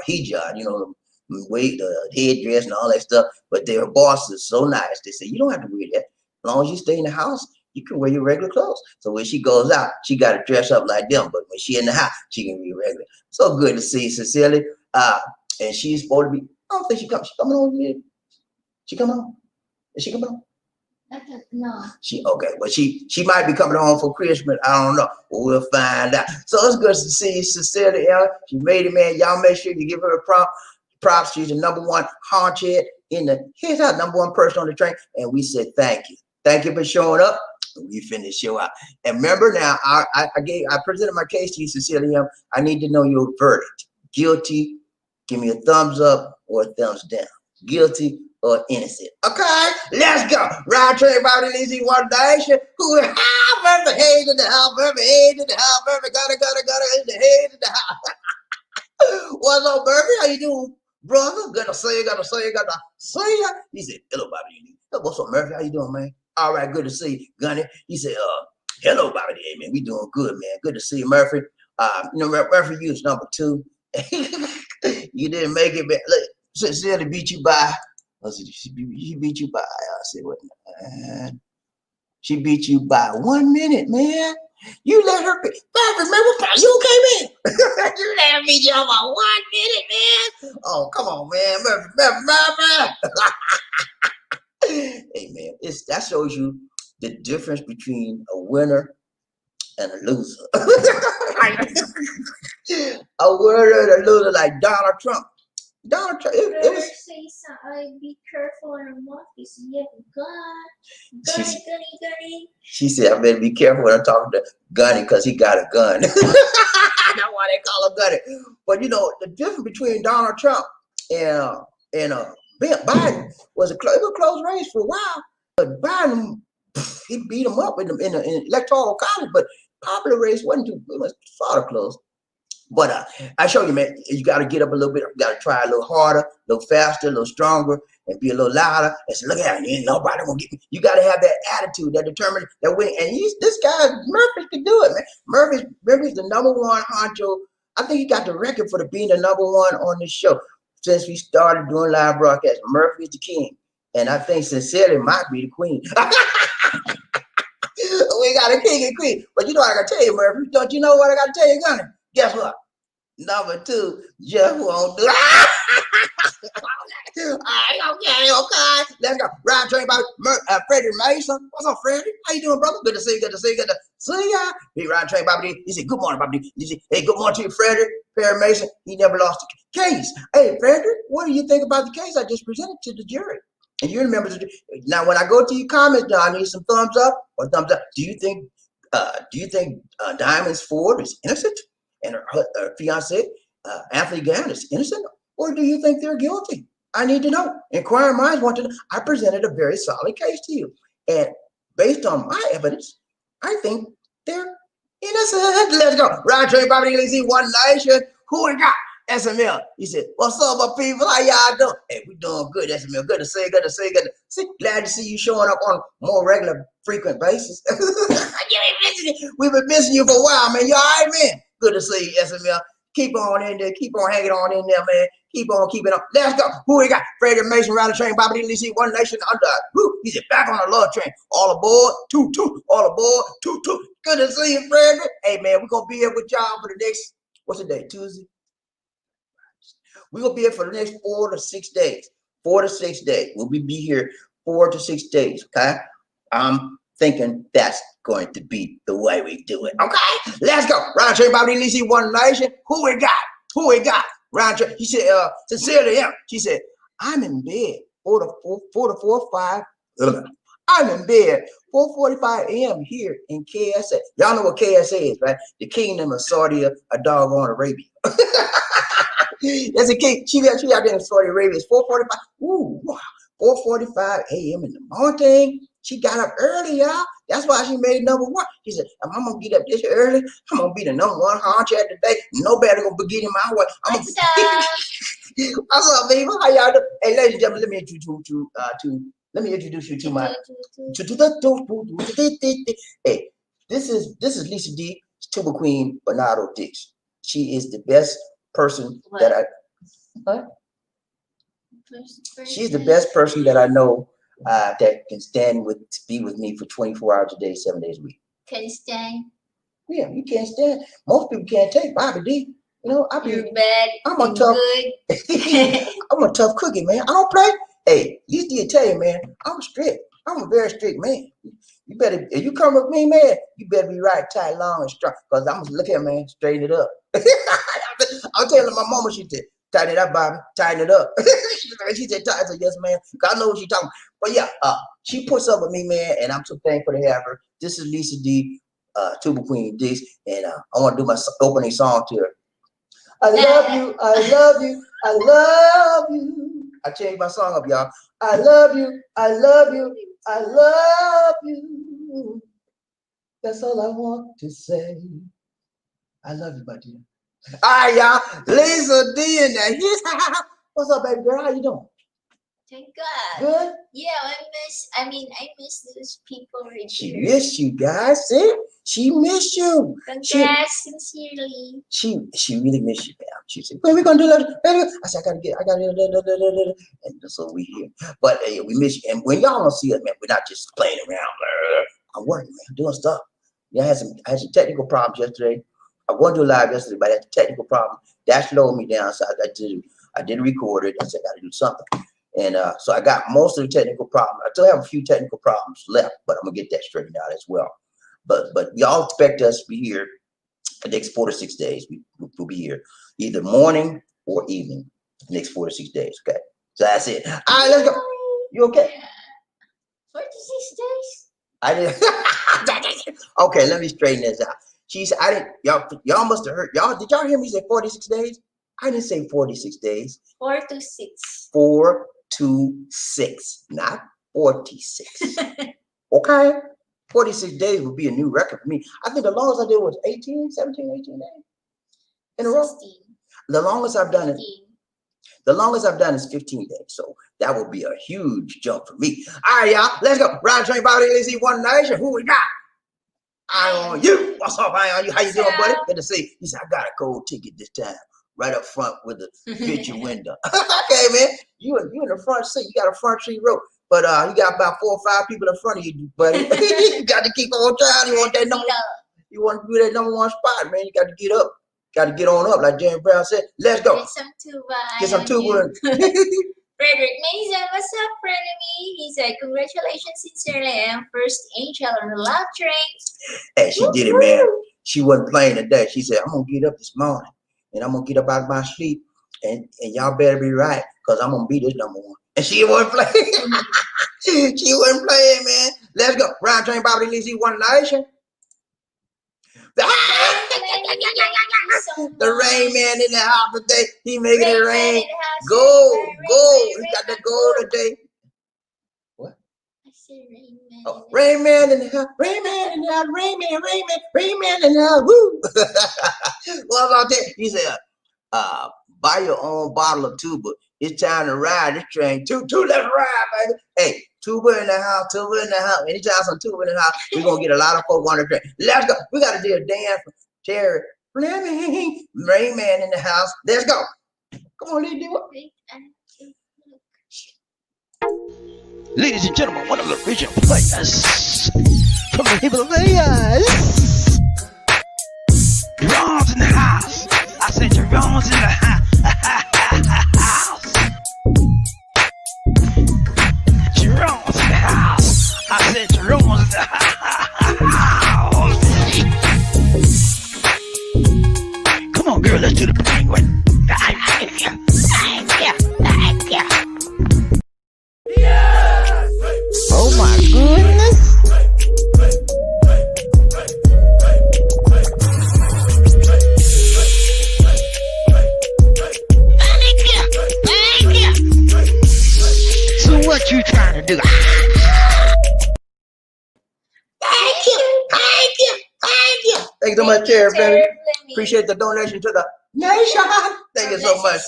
hijab, you know, the headdress and all that stuff. But their boss is so nice. They say you don't have to wear that. As long as you stay in the house, you can wear your regular clothes. So when she goes out, she got to dress up like them. But when she in the house, she can be regular. So good to see you, sincerely. And she's supposed to be. I don't think she coming on here. She coming on. Is she coming home? No. But she might be coming home for Christmas. I don't know. We'll find out. So it's good to see you, sincerely, Ellen. She made it, man. Y'all make sure you give her a props. She's the number one haunted here's our number one person on the train. And we said thank you. Thank you for showing up. We finished show out. And remember now, I presented my case to you, sincerely. I need to know your verdict. Guilty, give me a thumbs up or a thumbs down. Guilty or innocent. Okay, let's go. Ride train about it easy one nation. Who the head in the house, Murphy, head in the house, Murphy, got it, in the head in the house. What's up, Murphy? How you doing, brother? Gotta say you. He said, hello, Bobby. What's up, Murphy? How you doing, man? All right, good to see you, Gunny. He said, hello, Bobby. Hey, man, we doing good, man. Good to see you, Murphy. Murphy, you was number 2. You didn't make it, man. Look, sincerely beat you by. She beat you by. I said, what? She beat you by 1 minute, man. You let her be. Remember, you came in. You let her beat you by 1 minute, man. Oh, come on, man. Hey, man, that shows you the difference between a winner and a loser. A winner and a loser like Donald Trump. Donald Trump, it was. Say something. Be careful in the office. You have a gun. Gunny. She said, I better be careful when I'm talking to Gunny because he got a gun. That's why they call him Gunny. But you know, the difference between Donald Trump and Biden was a close race for a while. But Biden, he beat him up in the electoral college. But popular race wasn't too. It was sort of close. But I show you, man, you got to get up a little bit. You got to try a little harder, a little faster, a little stronger, and be a little louder. And say, look at me, ain't nobody gonna get me. You got to have that attitude, that determined, that way. And this guy Murphy can do it, man. Murphy's the #1 honcho. I think he got the record for being the #1 on this show since we started doing live broadcasts. Murphy is the king, and I think sincerely might be the queen. We got a king and queen, but you know what I gotta tell you, Murphy. Don't you know what I gotta tell you, Gunner? Guess what? #2, Jeff won't do it. Okay. Let's go. Ride train by Freddie Mason. What's up, Freddie? How you doing, brother? Good to see you. Good to see you. Good to see ya. He ride train Bobby. He said, good morning, Bobby. He said, hey, good morning to you, Freddie. Perry Mason. He never lost the case. Hey, Freddie, what do you think about the case I just presented to the jury? And you remember now when I go to your comments, John, I need some thumbs up or thumbs up. Do you think Diamond's Ford is innocent and her fiance Anthony Gantt is innocent, or do you think they're guilty? I need to know. Inquiring minds want to know. I presented a very solid case to you, and based on my evidence, I think they're innocent. Let's go. Ride train, Bobby, Lee, One Nation. Who we got? SML. He said, what's up, my people? How y'all doing? Hey, we doing good, SML. Good to see you. Good to see you. Good to see. Glad to see you showing up on a more regular, frequent basis. We've been missing you for a while, man. You all right, man? Good to see you, SML. Keep on in there. Keep on hanging on in there, man. Keep on keeping up. Let's go. Who we got? Freddie Mason, Ride the Train, Bobby Lee, One Nation, under. He said, back on the love train. All aboard, toot, toot. All aboard, toot, toot. Good to see you, Freddie. Hey, man, we're going to be here with y'all for the next, what's the day? Tuesday? We're going to be here for the next 4 to 6 days. 4 to 6 days. We'll be here 4 to 6 days, okay? I'm thinking that's going to be the way we do it, okay? Let's go. Round train, Bobby Lee, One Nation. Who we got? Who we got? Round train. He said, sincerely, yeah. She said, I'm in bed 4 to 4, 5. I'm in bed 4:45 a.m. here in KSA. Y'all know what KSA is, right? The Kingdom of Saudi, a doggone Arabia. That's a king. She out there in Saudi Arabia. It's 4:45. Ooh, 4:45 a.m. in the morning. She got up early, y'all. That's why she made #1. She said, I'm gonna get up this early. I'm gonna be the #1 honcho today. Nobody gonna be getting my way. What's up? What's up, people? How y'all doing? Hey, ladies and gentlemen, let me introduce you to my. Hey, this is Lisa D, Tuba Queen Bernardo Dix. She is the best person that I. What? She's the best person that I know that can be with me for 24 hours a day, 7 days a week. Can stand. Yeah, you can't stand. Most people can't take Bobby D. You know, You're bad. I'm a tough. I'm a tough cookie, man. I don't play. Hey, you did tell you, man. I'm strict. I'm a very strict man. You better, if you come with me, man, you better be right, tight, long, and strong. Cause I'm gonna look here, man, straighten it up. I'm telling my mama, she said, tighten it up, Bobby, tighten it up. She said, I said, yes, man. Cause I know what she's talking about. But yeah, she puts up with me, man, and I'm so thankful to have her. This is Lisa D, Tuba Queen Dix, and I want to do my opening song to her. I love you, I love you, I love you. I changed my song up, y'all. I love you, I love you, I love you. That's all I want to say. I love you, my dear. All right, y'all. Lisa D in there. What's up, baby girl? How you doing? Thank God. Good? Yeah, I miss those people right She here. missed you guys. See? She missed you. Congrats, sincerely. She really missed you, man. She said, when we gonna do that? I said, I gotta and so we here. But we miss you. And when y'all don't see us, man, we're not just playing around. I'm working, man. I'm doing stuff. Yeah, I had some technical problems yesterday. I wanted to do live yesterday, but I had a technical problem. That slowed me down, so I didn't record it. I said, I gotta do something. And so I got most of the technical problems. I still have a few technical problems left, but I'm gonna get that straightened out as well. But y'all expect us to be here the next 4 to 6 days. We'll be here either morning or evening the next 4 to 6 days. Okay, so that's it. All right, let's go. You okay? 4 to 6 days. I didn't. Okay, let me straighten this out. She said, I didn't. Y'all must have heard. Did y'all hear me say 46 days? I didn't say 46 days. 4 to 6. 4 to 6, not 46. Okay? 46 days would be a new record for me. I think the longest I did was 17, 18 days. in a row. 16. The longest I've done it. 15. The longest I've done is 15 days. So that would be a huge jump for me. All right, y'all. Let's go. Ride train body. Let's see one nation. Who we got? Eye on you. What's up, eye on you? How you doing, buddy? Good to see you. He said, I got a gold ticket this time. Right up front with the picture window. Okay, man. You in the front seat. You got a front seat row. But you got about 4 or 5 people in front of you, buddy. You got to keep on trying. You want that number? You want to do that number 1 spot, man. You got to get up. Got to get on up, like James Brown said. Let's go. Get some tuba. Get some tuba. Frederick Mason, what's up, frenemy? He said, congratulations, sincerely. I am first angel on the love train. Hey, she did it, man. She wasn't playing today. She said, I'm going to get up this morning, and I'm going to get up out of my sleep, and y'all better be right, because I'm going to be this number 1. And she wasn't playing. She wasn't playing, man. Let's go. Round train, Bobby Lizzie, one nation. The rain man in the house today. He making it rain. Go. He got the gold today. What? I said rain man. Oh, rain man in the house. Rain man in the house. Rain man in the house. Woo. What about that? He said, buy your own bottle of tuba. It's time to ride this train. Two left ride, baby. Hey, tuba in the house, tuba in the house. Anytime some tuba in the house, we're going to get a lot of folk on the train. Let's go. We got to do a dance for Terry Fleming. Rain man in the house. Let's go. Come on, let's do it. Ladies and gentlemen, one of the original players from the Himalayas. Jerome's in the house. I said Jerome's in the house. Jerome's in the house. I said Jerome's in the house. Come on, girl, let's do the penguin. Oh my goodness. Thank you. So what you trying to do? Thank you. Thank you so much, Terry Fleming. Appreciate the donation to the nation. Thank you so much.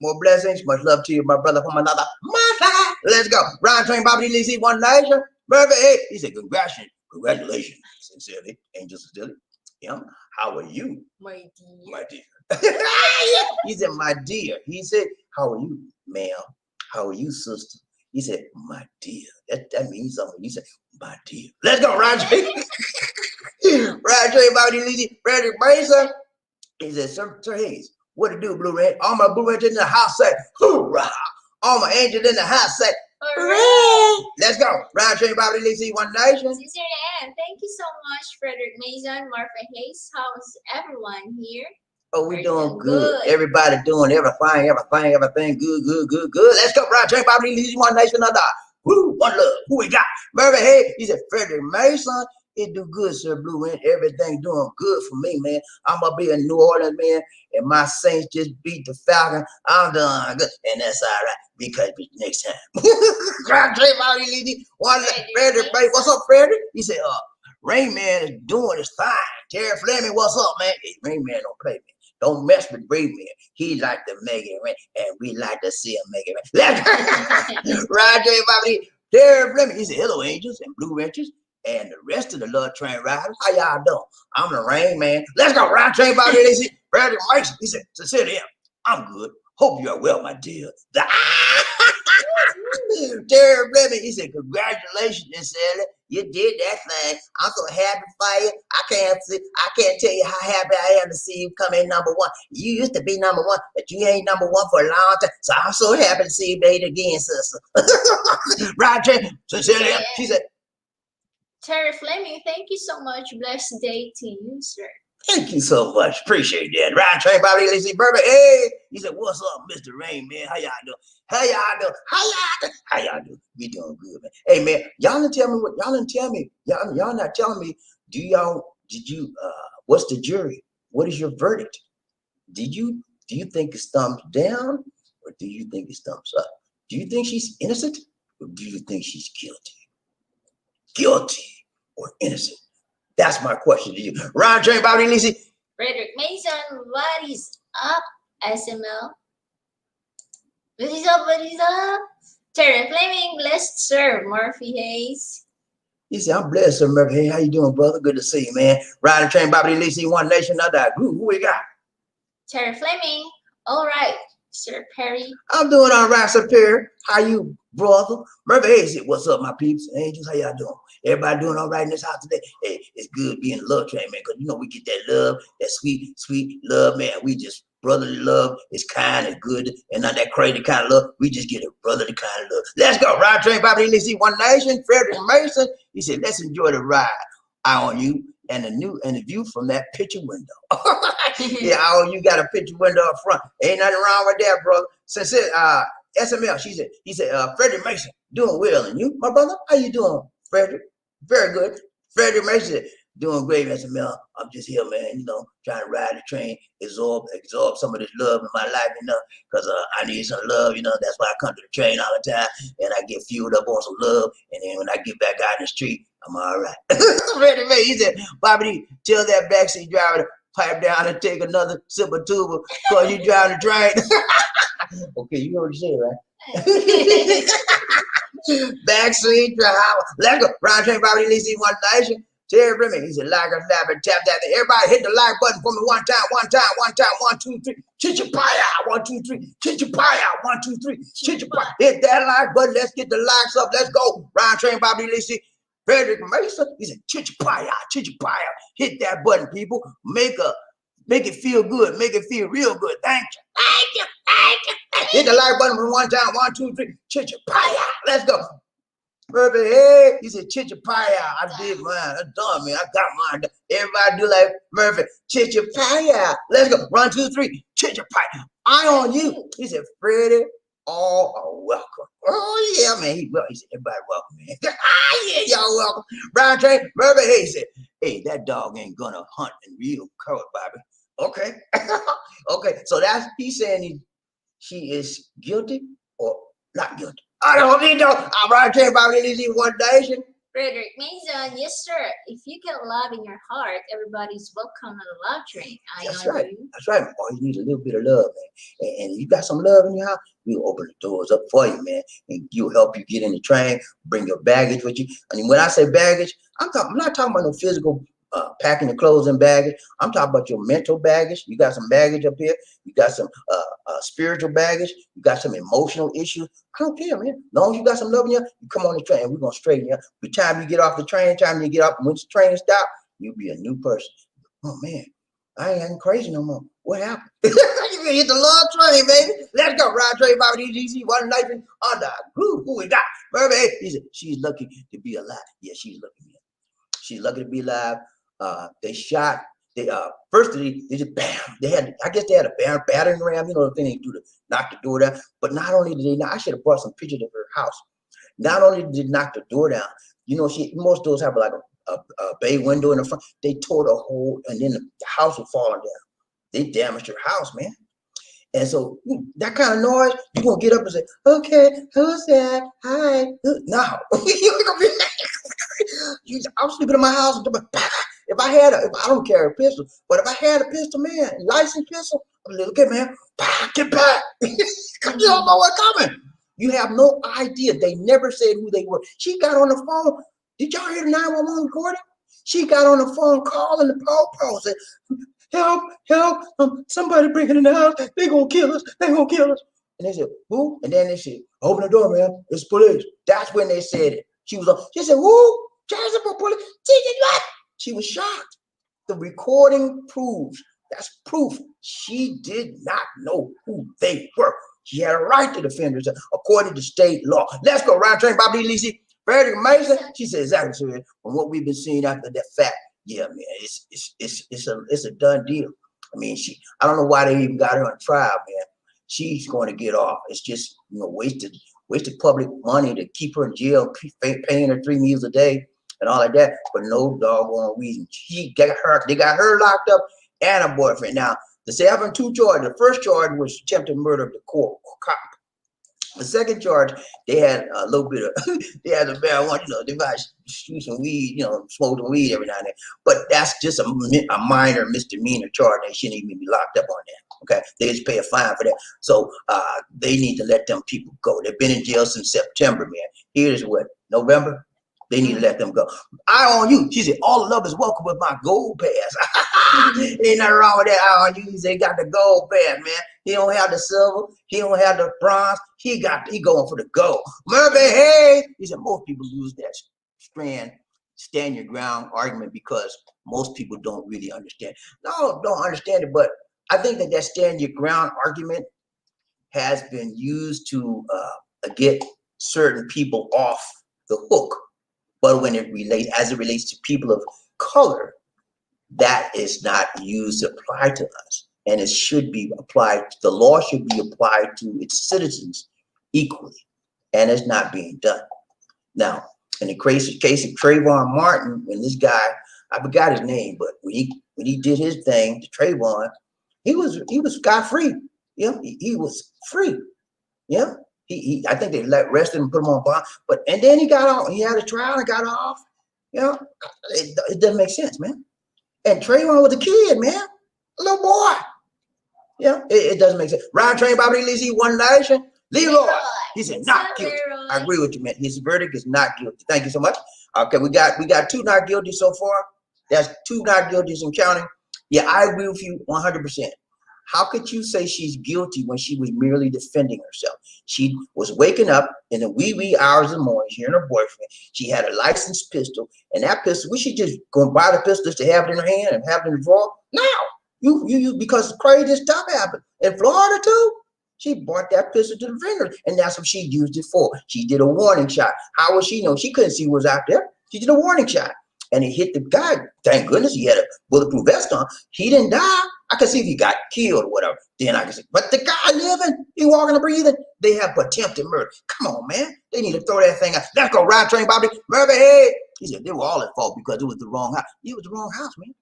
More blessings. Much love to you, my brother from another mother. Let's go. Ryan Train Bobby Lizzie, one nation. Murphy, hey. He said, congratulations. Sincerely, Angel Sincerely. How are you? My dear. My dear. He said, my dear. He said, how are you, ma'am? How are you, sister? He said, my dear. That means something. He said, my dear. Let's go, Ryan Train. Ryan Train Bobby Lizzie, Frederick Mason. He said, Sir Hayes. What to do, Blue Red? All my Blue Reds in the house say, hoorah. All my angels in the house say, hooray. Let's go. Round train, Bobby Lizzie, one nation. Sincerely, thank you so much, Frederick Mason, Martha Hayes. How's everyone here? Oh, we're doing good. Everybody doing everything. Good. Let's go. Round train, Bobby Lizzie, one nation, another. Woo, one love. Who we got? Murphy Hayes. He said, Frederick Mason. It do good, Sir Blue Red. Everything doing good for me, man. I'm gonna be in New Orleans, man, and my Saints just beat the Falcons. I'm doing good, and that's all right because next time. Frederick, what's up, Frederick? He said, Rain Man is doing his thing. Terry Fleming, what's up, man? Hey, Rain Man don't play, man. Don't mess with Rain Man. He like to make it rain, and we like to see him make it rain. Roger, Bobby, Terry Fleming. He said, hello, angels and blue wrenches. And the rest of the love train riders, how y'all doing? I'm the Rain Man. Let's go, Round Train Bobby. They said, Bradley Mason. He said, sincerely, I'm good. Hope you're well, my dear. Terry Fleming, he said, congratulations, sincerely. You did that thing. I'm so happy for you. I can't tell you how happy I am to see you come in number 1. You used to be number 1, but you ain't number 1 for a long time. So I'm so happy to see you made it again, sister. Round Train, sincerely, she said, Terry Fleming, thank you so much. Blessed day to you, sir. Thank you so much. Appreciate that. Ryan Train, Bobby, Lizzie, Burber. Hey, he said, what's up, Mr. Rain, man? How y'all doing? How y'all doing? We doing good, man. Hey, man, y'all not telling me, what's the jury? What is your verdict? Do you think it's thumbs down or do you think it's thumbs up? Do you think she's innocent or do you think she's guilty? Guilty or innocent? That's my question to you. Ryan Train, Bobby Lizzie, Frederick Mason, what is up, SML? What is up? What is up? Terry Fleming, blessed sir. Murphy Hayes. He said, I'm blessed, Sir Murphy. Hey, how you doing, brother? Good to see you, man. Riding train, Bobby Lee, see One Nation, not that group. Who we got? Terry Fleming, all right. Sir Perry. I'm doing all right, Sir Perry. How you, brother? Murphy Hayes said, what's up, my peeps? Angels, how y'all doing? Everybody doing all right in this house today? Hey, it's good being in love train, man, because you know we get that love, that sweet, sweet love, man. We just brotherly love. It's kind and good and not that crazy kind of love. We just get a brotherly kind of love. Let's go. Ride train, Bobby Lee, see One Nation, Frederick Mason. He said, let's enjoy the ride. Eye on you and the view from that picture window. Yeah, eye on you got a picture window up front. Ain't nothing wrong with that, brother. Since it, SML, he said, Frederick Mason, doing well. And you, my brother, how you doing, Frederick? Very good. Frederick Mason, doing great, SML. I'm just here, man, you know, trying to ride the train, absorb some of this love in my life, you know, because I need some love, you know. That's why I come to the train all the time, and I get fueled up on some love, and then when I get back out in the street, I'm all right. Frederick Mason, he said, Bobby, tell that backseat driver to pipe down and take another sip of tuba because you driving the train. Okay, you already said it, right? Backseat driver. Let's go. Round train, Bobby Lee, see One Nation. Terry Fleming, he said, like a snap and tap that. Everybody hit the like button for me one time, 1, 2, 3. Chichapaya, 1, 2, 3. Chichapaya, 1, 2, 3. Chichapaya. Hit that like button. Let's get the likes up. Let's go. Round train, Bobby Lee, see Frederick Mason. He said, Chichapaya, Chichapaya. Hit that button, people. Make it feel good. Make it feel real good. Thank you. Thank you. Thank you. Hit the like button for one time, 1, 2, 3. Chichapaya. Let's go. Murphy, hey, he said Chichapaya. I did mine. That's done, man. I got mine. Everybody do like Murphy. Chichapaya. Let's go. 1, 2, 3. Chichapaya. Eye on you. He said, Freddie, all are welcome. Oh, yeah, man. He said, everybody welcome, man. Yeah, y'all welcome. Brown train, Murphy, hey, he said, hey, that dog ain't gonna hunt in real court, Bobby. Okay. Okay. So he's saying she is guilty or not guilty. I don't need no. I'm right here about anything One Nation. Frederick Mason, yes, sir. If you get love in your heart, everybody's welcome on the love train. That's right. That's right. All you need a little bit of love, man. And you got some love in your house, we'll open the doors up for you, man. And you'll help you get in the train, bring your baggage with you. I mean, when I say baggage, I'm not talking about no physical packing the clothes and baggage. I'm talking about your mental baggage. You got some baggage up here. You got some spiritual baggage. You got some emotional issues. I don't care, man. As long as you got some love in you, you come on the train. We're going to straighten you up. By the time you get off the train, time you get off, once the train stop, you'll be a new person. Oh, man. I ain't acting crazy no more. What happened? You can hit the love train, baby. Let's go. Ride train, Bobby DGC, One Nation, under group. Who we got? Murphy, he said, she's lucky to be alive. Yeah, she's lucky. Man. She's lucky to be alive. They shot. First they just bam. I guess they had a battering ram. You know the thing they do to knock the door down. But not only did they knock, I should have brought some pictures of her house. Not only did they knock the door down, you know, most doors have like a bay window in the front. They tore the hole, and then the house was falling down. They damaged her house, man. And so that kind of noise, you're gonna get up and say, okay, who's that? Hi. No. I'm sleeping in my house. If I don't carry a pistol, but if I had a pistol, man, licensed pistol, I'm like, okay, man, get back. You don't know what's coming. You have no idea. They never said who they were. She got on the phone. Did y'all hear the 911 recording? She got on the phone calling the po-po, said, help, somebody breaking in the house. They gonna kill us. And they said, who? And then they said, open the door, man. It's police. That's when they said it. She said, who? Jacksonville police. She was shocked. The recording proves, that's proof. She did not know who they were. She had a right to defend herself according to state law. Let's go. Round train, Bobby Lisi. Frederick Mason. She said, exactly, sir. From what we've been seeing after that fact, yeah, man, it's a done deal. I mean, I don't know why they even got her on trial, man. She's going to get off. It's just, you know, wasted public money to keep her in jail, paying her 3 meals a day and all like that, but no doggone reason. They got her locked up and her boyfriend. Now, they say having 2 charges. The first charge was attempted murder of the cop. The second charge, they had a little bit of, they had the marijuana, they might shoot some weed, smoke some weed every now and then. But that's just a minor misdemeanor charge. They shouldn't even be locked up on that. Okay, they just pay a fine for that. So they need to let them people go. They've been in jail since September, man. Here's what, November? They need to let them go. Eye on you. She said, all love is welcome with my gold pass. Ain't nothing wrong with that. Eye on you. He said, got the gold pass, man. He don't have the silver. He don't have the bronze. He going for the gold. Murphy, hey. He said, most people use that stand your ground argument because most people don't really understand. No, don't understand it. But I think that stand your ground argument has been used to get certain people off the hook. But when it relates to people of color, that is not used to apply to us. And it should be applied, the law should be applied to its citizens equally. And it's not being done. Now, in the case of Trayvon Martin, when this guy, I forgot his name, but when he did his thing to Trayvon, he was scot-free. Yeah, he was free. Yeah. I think they arrested him and put him on bond, and then he got off. He had a trial and got off. It doesn't make sense, man. And Trayvon was a kid, man, a little boy. It doesn't make sense. Ryan Train, Bobby Lee, he one nation. Leroy, he said not guilty. I agree with you, man. His verdict is not guilty. Thank you so much. Okay, we got 2 not guilty so far. That's 2 not guilties and counting. Yeah, I agree with you 100%. How could you say she's guilty when she was merely defending herself? She was waking up in the wee hours of the morning, hearing her boyfriend. She had a licensed pistol, and that pistol, we should just go and buy the pistol just to have it in her hand and have it in the drawer. No, you because crazy stuff happened in Florida too. She bought that pistol to the fingers, and that's what she used it for. She did a warning shot. How would she know? She couldn't see what was out there. She did a warning shot, and it hit the guy. Thank goodness he had a bulletproof vest on. He didn't die. I could see if he got killed or whatever. Then I could say, but the guy living, he walking and breathing. They have attempted murder. Come on, man. They need to throw that thing out. Let's go, Ride Train Bobby. Murphy, hey. He said they were all at fault because it was the wrong house. It was the wrong house, man.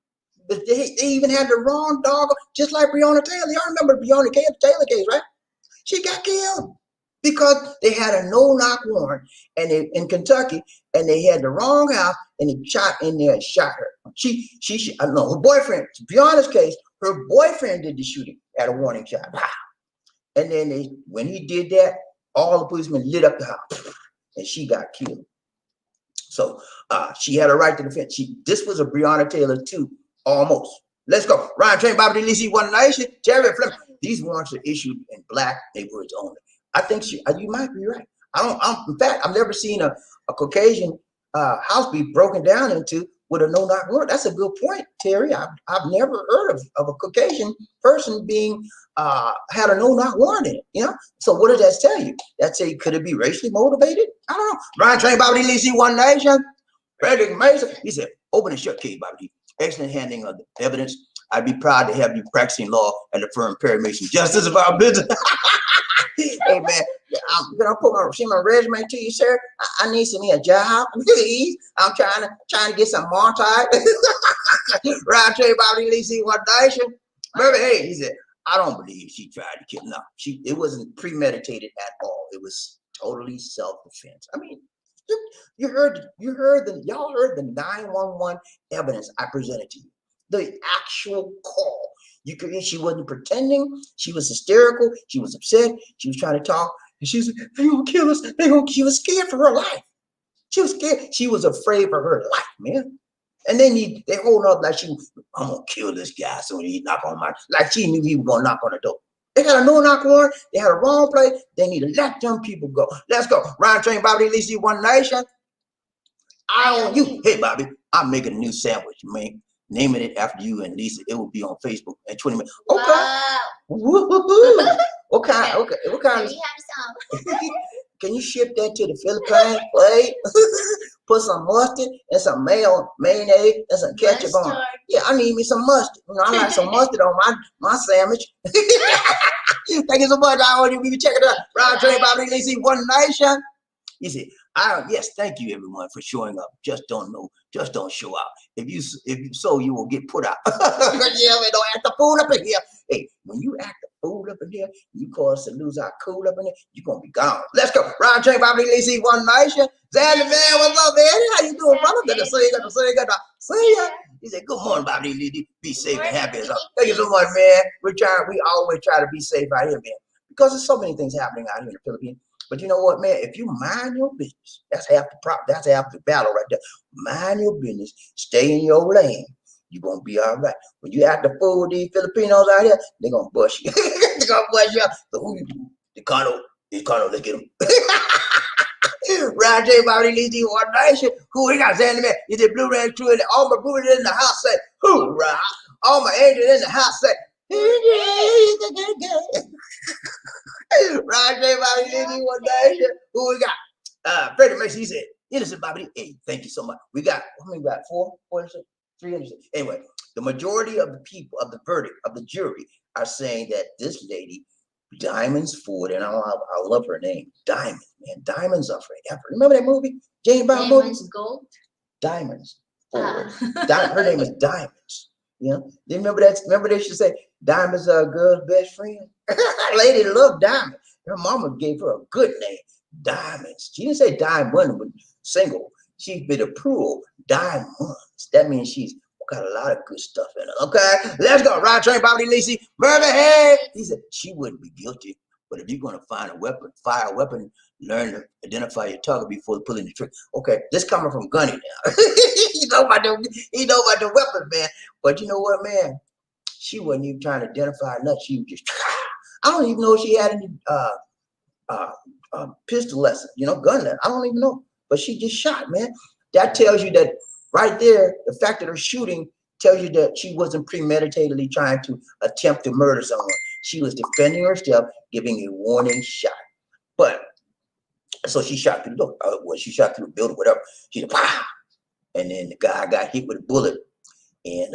But they even had the wrong dog, just like Breonna Taylor. Y'all remember Breonna Taylor case, right? She got killed because they had a no-knock warrant in Kentucky, and they had the wrong house, and they shot in there and shot her. I don't know, her boyfriend, Breonna's case, her boyfriend did the shooting at a warning shot. Wow. And then when he did that, all the policemen lit up the house, and she got killed. So she had a right to defend. This was a Breonna Taylor too, almost. Let's go. Ryan Train, Bobby D. One Nation, Jerry Fleming. These warrants are issued in black neighborhoods only. I think you might be right. In fact, I've never seen a Caucasian house be broken down into with a no-knock warrant. That's a good point, Terry. I've never heard of a Caucasian person being had a no-knock warrant in it. So what does that tell you? That say could it be racially motivated? I don't know. Ryan Train, Bobby D. One Nation, Frederick Mason. He said, "Open and shut case, Bobby D. Excellent handling of the evidence. I'd be proud to have you practicing law at the firm Perry Mason Justice of our business." Hey man, can I put my resume to you, sir? I need some here job, please. I'm trying to get some more time. Right, Trey Bobby Lee, see what nation? Murphy, hey, he said, I don't believe she tried to kill. No, it wasn't premeditated at all. It was totally self-defense. I mean, y'all heard the 911 evidence I presented to you. The actual call. She wasn't pretending. She was hysterical. She was upset. She was trying to talk. And she was, they're going to kill us. She was scared for her life. She was scared. She was afraid for her life, man. And then they hold up like I'm going to kill this guy so he knock on like she knew he was going to knock on the door. They got a no-knock warrant. They had a wrong play. They need to let them people go. Let's go. Ryan Train, Bobby Lee, see One Nation. I on you. Hey, Bobby, I'm making a new sandwich, man. Naming it after you and Lisa. It will be on Facebook in 20 minutes. Okay. Wow. Woo-hoo-hoo. What kind of? We have some. Can you ship that to the Philippines, plate? Put some mustard and some mayonnaise and some ketchup on. Yeah, I need me some mustard. I like some mustard on my sandwich. Thank you so much. I want you to check it out. Round Trey, Bobby Lee, One Nation. You see, yes, thank you everyone for showing up. Just don't show out. If you will get put out. Yeah, we don't act the fool up in here. Hey, when you act the food up in here, you cause us to lose our cool up in here, you're gonna be gone. Let's go. Round train, Bobby Lacey, One Nation. Zandy, man, what's up, man? How you doing, brother? Good to see you. Good to see you. Good to see you. He said, good morning, Bobby Lacey. Be safe and happy as well. Thank you so much, man. We always try to be safe out here, man, because there's so many things happening out here in the Philippines. But you know what, man? If you mind your business, that's half the problem. That's half the battle right there. Mind your business. Stay in your lane. You're going to be all right. When you act the fool with these Filipinos out here, they're going to bust you. They're going to bust you out. So who you do? The Cano, let's get him. Round J. Bobby Lacey, One Nation. Who we got? Sandy Man. You did Blue Red Crew, and all my brothers in the house say, hoorah. All my angels in the house say, Round J. Bobby Lacey, One Nation. Who we got? Freddie Mason, he said, innocent Bobby. Hey, thank you so much. We got, how many we got? 4, 6, 300. Anyway, the majority of the people, of the verdict, of the jury, are saying that this lady, Diamonds Ford, and I love her name, Diamond, man. Diamonds are forever. Remember that movie? James Bond movie? Diamonds Gold? Diamonds Ford. Her name is Diamonds. You know? You remember that? Remember they should say, Diamonds are a girl's best friend? Lady loved Diamond. Her mama gave her a good name, Diamonds. She didn't say Diamond, but single. She's been approved, Diamonds. That means she's got a lot of good stuff in her. Okay, let's go. Round train, Bobby Lacey, murder head. He said she wouldn't be guilty, but if you're going to find a weapon, fire a weapon, learn to identify your target before pulling the trigger. Okay, this coming from Gunny now. He know about the weapons, man. But you know what, man? She wasn't even trying to identify nothing. She was just. I don't even know if she had any pistol lesson, gun lesson. I don't even know. But she just shot, man. That tells you that right there, the fact that her shooting tells you that she wasn't premeditatedly trying to attempt to murder someone. She was defending herself, giving a warning shot. But so she shot through the door. She shot through the building, whatever. She said, "Pow!" And then the guy got hit with a bullet. And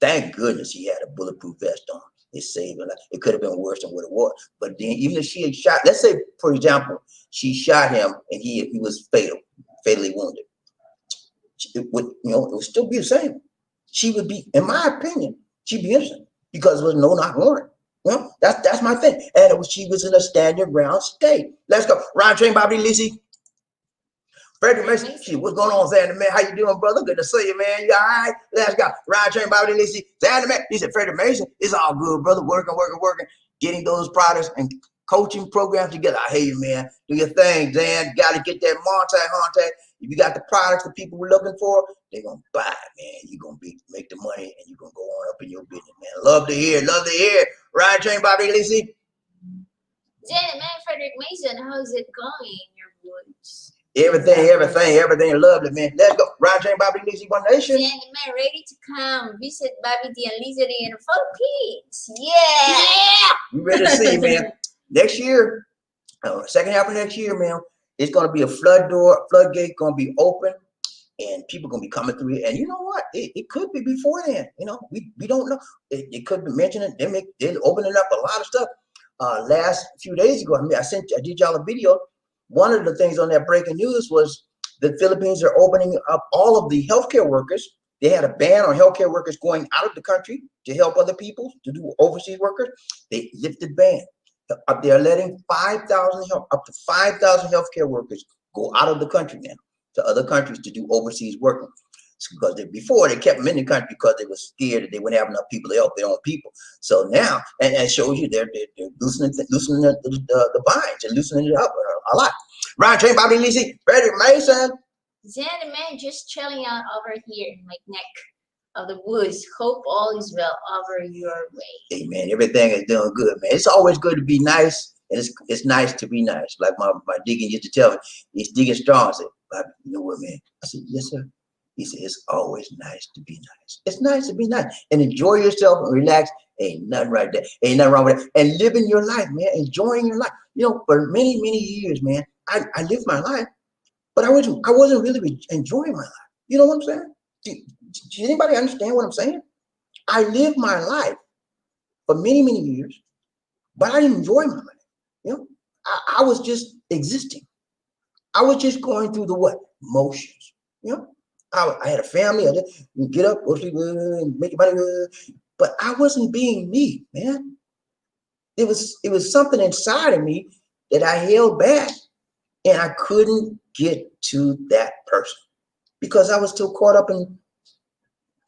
thank goodness he had a bulletproof vest on. It saved her life. It could have been worse than what it was. But then even if she had shot, let's say, for example, she shot him and he was fatally wounded. It would, it would still be the same. She would be, in my opinion, she'd be innocent because there was no knock warrant. That's my thing. And she was in a stand your ground state. Let's go. Round train, Bobby Lacey. Freddie Mason. What's going on, Xander, man? How you doing, brother? Good to see you, man. You all right? Let's go. Round train, Bobby Lacey. Xander, man. He said, Freddie Mason, it's all good, brother. Working. Getting those products and coaching programs together. I hear you, man. Do your thing, Dan. Got to get that multi. If you got the products that people were looking for, they're going to buy it, man. You're going to make the money and you're going to go on up in your business, man. Love to hear. Ride train, Bobby Lacey. Janet, man, Frederick Mason, how's it going in your woods? Everything lovely, man. Let's go. Ride train, Bobby Lacey, One Nation. Janet, man, ready to come visit Bobby D and Lizzie in the Philippines. Yeah. We ready to see, man. Next year, second half of next year, man, it's going to be a floodgate going to be open, and people going to be coming through it. And you know what? It could be before then. We don't know. It could be mentioning they're opening up a lot of stuff. Last few days ago, I did y'all a video. One of the things on that breaking news was the Philippines are opening up all of the healthcare workers. They had a ban on healthcare workers going out of the country to help other people, to do overseas workers. They lifted ban. They're letting up to 5,000 healthcare workers go out of the country now to other countries to do overseas work. Because before they kept them in the country because they were scared that they wouldn't have enough people to help their own people. So now, and it shows you they're loosening the binds and loosening it up a lot. Ryan Train, Bobby Lacey, Freddie Mason. Xander, man, just chilling out over here in my neck of the woods. Hope all is well over your way. Hey, man, everything is doing good, man. It's always good to be nice, and it's nice to be nice. Like my deacon used to tell me, he's digging strong. I said, Bobby, you know what, man? I said, yes, sir. He said, it's always nice to be nice. It's nice to be nice and enjoy yourself and relax. Ain't nothing right there. Ain't nothing wrong with that. And living your life, man, enjoying your life. For many, many years, man, I lived my life, but I wasn't really enjoying my life. You know what I'm saying? Does anybody understand what I'm saying? I lived my life for many, many years, but I didn't enjoy my life. I was just existing. I was just going through the motions. I had a family. I didn't get up, go sleep, make money, but I wasn't being me, man. it was something inside of me that I held back, and I couldn't get to that person because I was still caught up in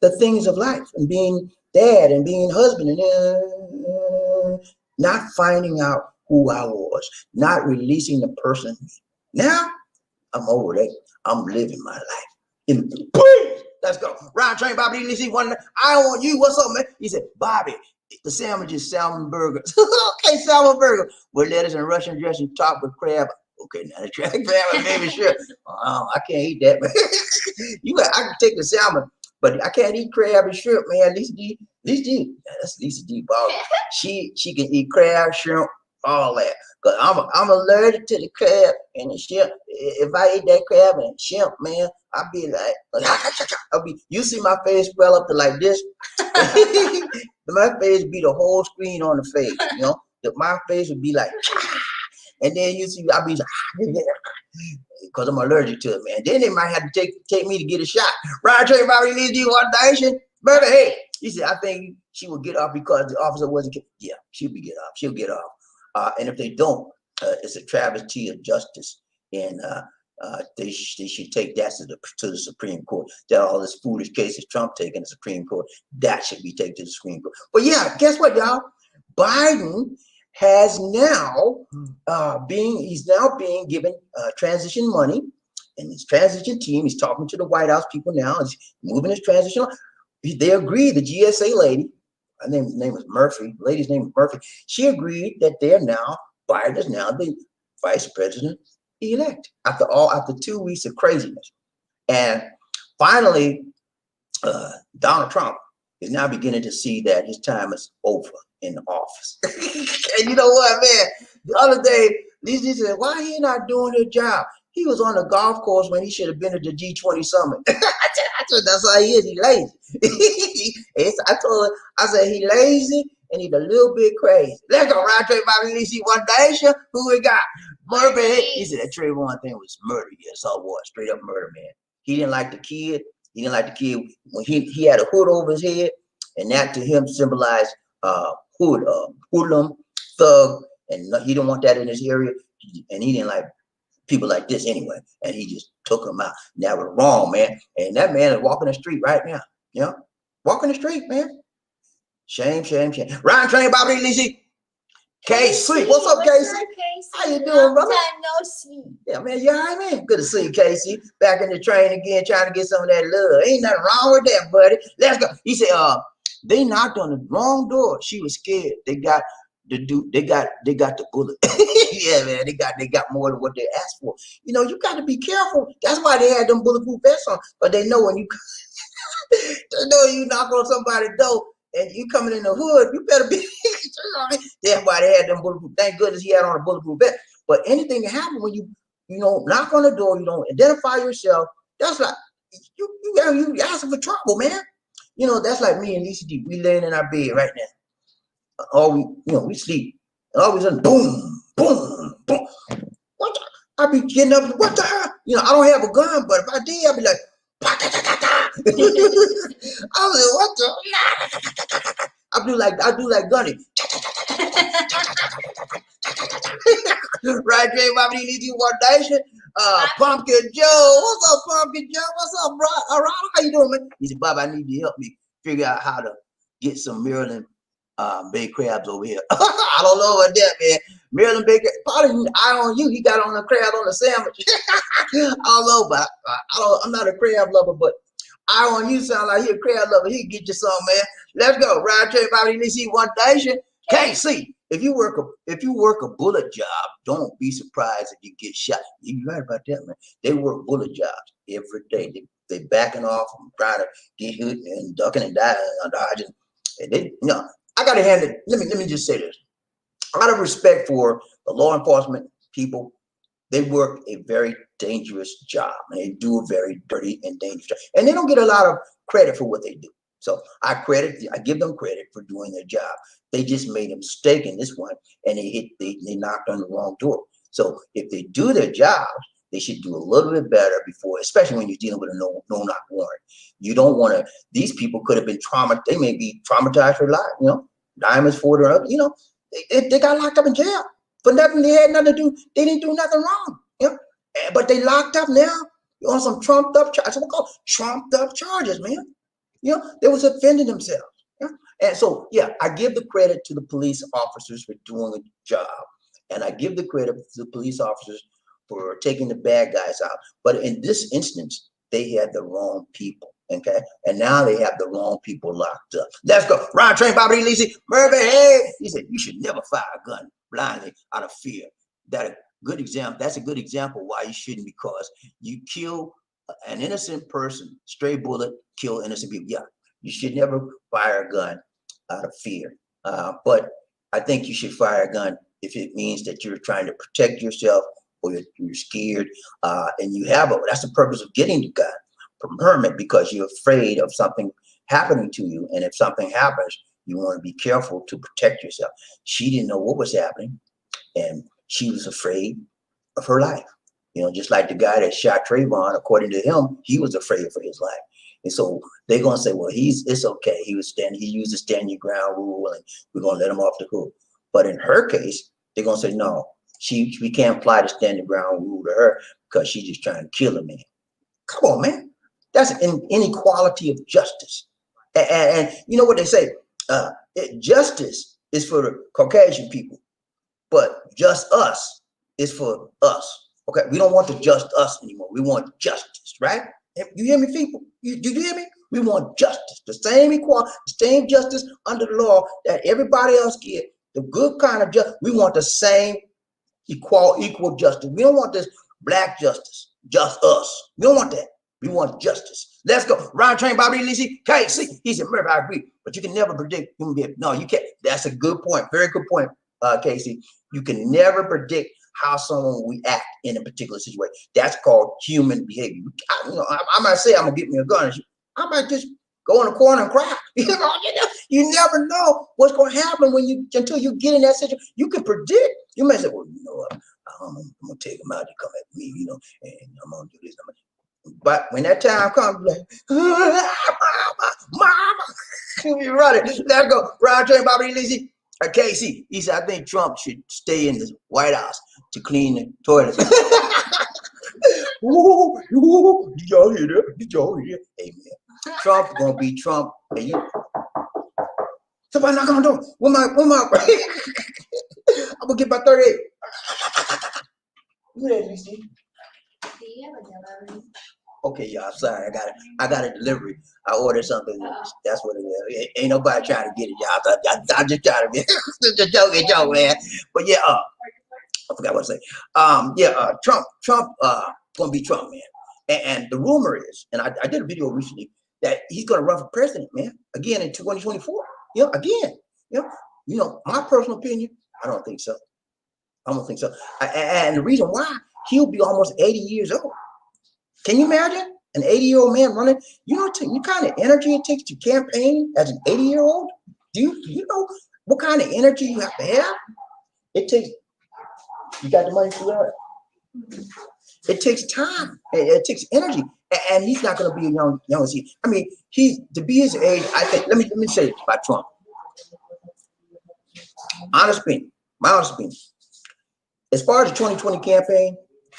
the things of life and being dad and being husband and not finding out who I was, not releasing the person. Now I'm over there. I'm living my life. In please, let's go. Round train, Bobby. Let's see one. I don't want you. What's up, man? He said, Bobby, the sandwich is salmon burger. Okay, salmon burger with lettuce and Russian dressing topped with crab. Okay, now the crab and baby shrimp. I can't eat that, man. I can take the salmon, but I can't eat crab and shrimp, man. Lisa D. Yeah, that's Lisa D. Ball. She can eat crab, shrimp, all that. Cause I'm allergic to the crab and the shrimp. If I eat that crab and shrimp, man, I'll be like, you see my face swell up to like this. My face be the whole screen on the face, you know. My face would be like, and then you see, I'll be like, because I'm allergic to it, man. Then they might have to take me to get a shot. Roger, Bobby, need you one nation, brother. Hey, he said, I think she will get off because the officer wasn't. Yeah, she'll get off. She'll get off. And if they don't, it's a travesty of justice, and they should take that to the Supreme Court. That all this foolish cases Trump taking the Supreme Court, that should be taken to the Supreme Court. But yeah, guess what, y'all? Biden has now he's now being given transition money, and his transition team. He's talking to the White House people now. He's moving his transition. They agreed. The GSA lady. Her name was Murphy. The lady's name was Murphy. She agreed that Biden is now the vice president elect after 2 weeks of craziness. And finally, Donald Trump is now beginning to see that his time is over in the office. And you know what, man? The other day, Lisa said, why he not doing his job? He was on the golf course when he should have been at the G20 summit. I said, that's how he is. He lazy. I told her, I said, he lazy and he's a little bit crazy. Let's go. Round trip, Bobby Lisa, one nation. Who we got? Murder. He said that Trayvon thing was murder. Yes, I was. Straight up murder, man. He didn't like the kid. He didn't like the kid when he had a hood over his head, and that to him symbolized hoodlum, thug, and he didn't want that in his area, and he didn't like people like this anyway, and he just took him out. And that was wrong, man. And that man is walking the street right now. You know, walking the street, man. Shame, shame, shame. Ryan Train, Bobby Lisi. KC, what's up, KC? How you doing, brother? Time no see. Yeah, man, you all right, man? Good to see you, Casey. Back in the train again, trying to get some of that love. Ain't nothing wrong with that, buddy. Let's go. He said, they knocked on the wrong door. She was scared. They got the bullet. Yeah, man, they got more than what they asked for. You know, you got to be careful. That's why they had them bulletproof vests on. But they know when you knock on somebody's door and you coming in the hood, you better be. That's why they had them bulletproof. Thank goodness he had on a bulletproof vest. But anything can happen when you knock on the door, you don't identify yourself. That's like you asking for trouble, man. You know, that's like me and Lisa D. We laying in our bed right now. We sleep. And all of a sudden, boom, boom, boom. What the? I be getting up, what the hell? You know, I don't have a gun, but if I did, I'd be like, I was like, what the? I do like Gunny. Right, Jay, Bobby, need you one nation. Pumpkin Joe. What's up, Pumpkin Joe? What's up, bro? All right, how you doing, man? He said, Bob, I need you to help me figure out how to get some Maryland baked crabs over here. I don't know about that, man. Maryland baked crabs. Probably eye on you. He got on the crab on the sandwich. I don't know, but I'm not a crab lover, but eye on you sound like he a crab lover. He'll get you some, man. Let's go. Ride train, Bobby, need to see one nation. KC. If you work a bullet job, don't be surprised if you get shot. You right about that, man. They work bullet jobs every day. They backing off and trying to get hit and ducking and dodging. And I gotta hand it. Let me just say this. Out of respect for the law enforcement people, they work a very dangerous job, and they do a very dirty and dangerous job. And they don't get a lot of credit for what they do. So I give them credit for doing their job. They just made a mistake in this one, and they knocked on the wrong door. So if they do their job, they should do a little bit better before, especially when you're dealing with a no knock warrant. You don't want to. These people could have been traumatized. They may be traumatized for life. Diamonds for their other. They got locked up in jail for nothing. They had nothing to do. They didn't do nothing wrong. You know? But they locked up now on some trumped up charges. What we call trumped up charges, man. You know, they was offending themselves. Yeah? And so, yeah, I give the credit to the police officers for doing a job. And I give the credit to the police officers for taking the bad guys out. But in this instance, they had the wrong people. Okay. And now they have the wrong people locked up. Let's go. Ron Train, Bobby Lisi, Murphy. Hey, he said, you should never fire a gun blindly out of fear. That's a good example why you shouldn't, because you kill an innocent person, stray bullet, kill innocent people. Yeah, you should never fire a gun out of fear. But I think you should fire a gun if it means that you're trying to protect yourself or you're scared, and you have it. That's the purpose of getting the gun from hermit, because you're afraid of something happening to you. And if something happens, you want to be careful to protect yourself. She didn't know what was happening, and she was afraid of her life. You know, just like the guy that shot Trayvon, according to him, he was afraid for his life. And so they're gonna say, well, it's okay. He used the stand your ground rule, and we're gonna let him off the hook. But in her case, they're gonna say, no, we can't apply the stand your ground rule to her because she's just trying to kill a man. Come on, man. That's an inequality of justice. And you know what they say? Justice is for the Caucasian people, but just us is for us. Okay, we don't want the just us anymore. We want justice, right? You hear me, people? You hear me? We want justice, the same equality, the same justice under the law that everybody else get. The good kind of justice. We want the same equal justice. We don't want this black justice, just us. We don't want that. We want justice. Let's go. Ron Train, Bobby Lisi, KC. He said, Murphy, I agree, but you can never predict human behavior. No, you can't. That's a good point. Very good point, Casey. You can never predict how someone will react in a particular situation. That's called human behavior. I might say I'm gonna get me a gun. I might just go in the corner and cry. You never know what's going to happen until you get in that situation. You can predict. You may say, well, you know what? I'm gonna take him out to come at me, and I'm gonna do this. But when that time comes, like, mama, you run it. Let's go. Ron Train, Bobby Lisi, KC. He said, I think Trump should stay in the White House to clean the toilets. Ooh, did y'all hear that? Did y'all hear that? Amen. Trump gonna be Trump, and you. Somebody knock on the door. Where my? I'm gonna get my 38. Who that, Lisa? Do you have a delivery? Okay, y'all. Sorry, I got a delivery. I ordered something. That's what it is. Ain't nobody trying to get it, y'all. I'm just trying to be just a joke, man. But yeah, I forgot what to say. Trump, gonna be Trump, man. And the rumor is, and I did a video recently that he's gonna run for president, man, again in 2024. Again. My personal opinion, I don't think so. I don't think so. And the reason why, he'll be almost 80 years old. Can you imagine an 80-year-old man running? You know the kind of energy it takes to campaign as an 80-year-old? Do you know what kind of energy you have to have? It takes, you got the money for that? It takes time. It takes energy. And he's not going to be young as he. I mean, to be his age, I think, let me say it about Trump. Honest opinion, my honest opinion. As far as the 2020 campaign,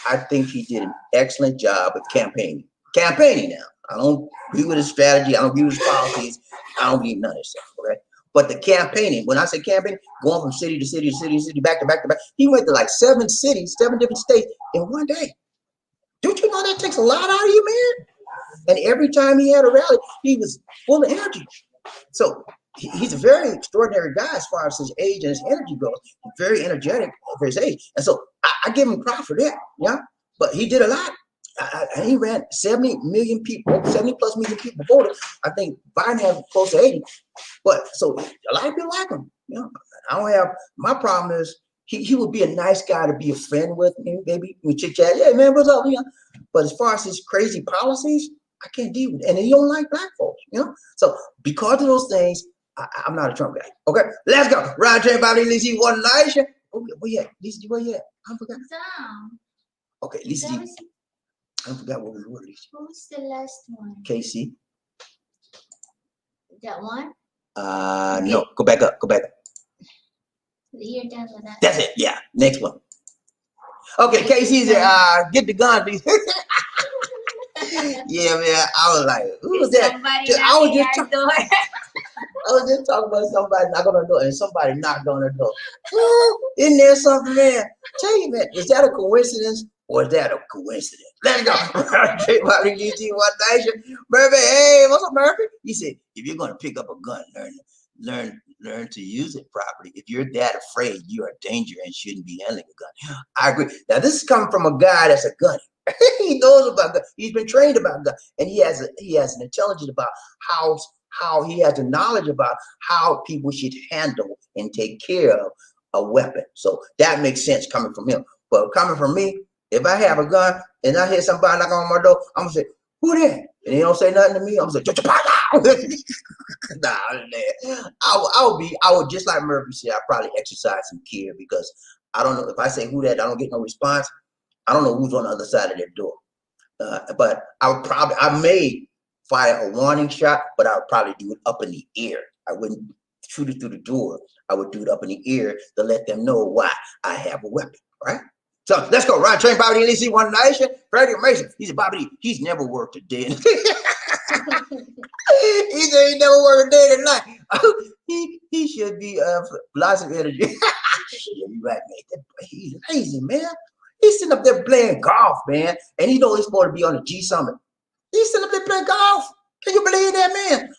I think he did an excellent job of campaigning. Campaigning now. I don't agree with his strategy. I don't agree with his policies. I don't believe none of this stuff, okay? But the campaigning, when I say campaigning, going from city to city to city to city, back to back to back, he went to like 7 cities, 7 different states in one day. Don't you know that takes a lot out of you, man? And every time he had a rally, he was full of energy. So he's a very extraordinary guy as far as his age and his energy goes. He's very energetic for his age. And so I give him props for that, yeah? But he did a lot. He ran 70 million people, 70 plus million people voted. I think Biden had close to 80. But so a lot of people like him. I don't have, my problem is he would be a nice guy to be a friend with, maybe we chit chat. Yeah, man, what's up? But as far as his crazy policies, I can't deal with it. And he don't like black folks, So because of those things, I'm not a Trump guy. Okay, let's go. Roger, Bobby, Lizzie, one night. Oh, where you at? Lizzie, where you at? I forgot. Down. Okay, Lizzie. I forgot what we were. What was the last one? KC. That one? No. Go back up. You're done with that. That's it. Yeah. Next one. Okay, Casey said, get the gun, please. Yeah, man. I was like, who was that? Somebody I was knocking just our door. I was just talking about somebody knocking on the door, and somebody knocked on the door. Isn't there something, man? Tell you, man, is that a coincidence or is that a coincidence? Let's go. Murphy, hey, what's up, Murphy? He said, if you're going to pick up a gun, learn to use it properly. If you're that afraid, you're a danger and shouldn't be handling a gun. I agree. Now, this is coming from a guy that's a gunny. He knows about guns. He's been trained about guns, and he has an intelligence about how he has a knowledge about how people should handle and take care of a weapon. So that makes sense coming from him. But coming from me, if I have a gun and I hear somebody knocking on my door, I'm gonna say, "Who there?" And he don't say nothing to me. I'm gonna say, nah, man. I would just like Murphy said. I probably exercise some care because I don't know if I say who that, I don't get no response. I don't know who's on the other side of their door. But I may fire a warning shot, but I would probably do it up in the air. I wouldn't shoot it through the door. I would do it up in the air to let them know why I have a weapon, right? So let's go. Ryan Train, Bobby D, LEC, One Nation, Freddie Mason. He said, Bobby D, he's never worked a day. He said he never worked a day in life. He should be lots of energy. Yeah, you right, man. He's lazy, man. He's sitting up there playing golf, man. And he know he's supposed to be on the G Summit. He's sitting up there playing golf. Can you believe that, man?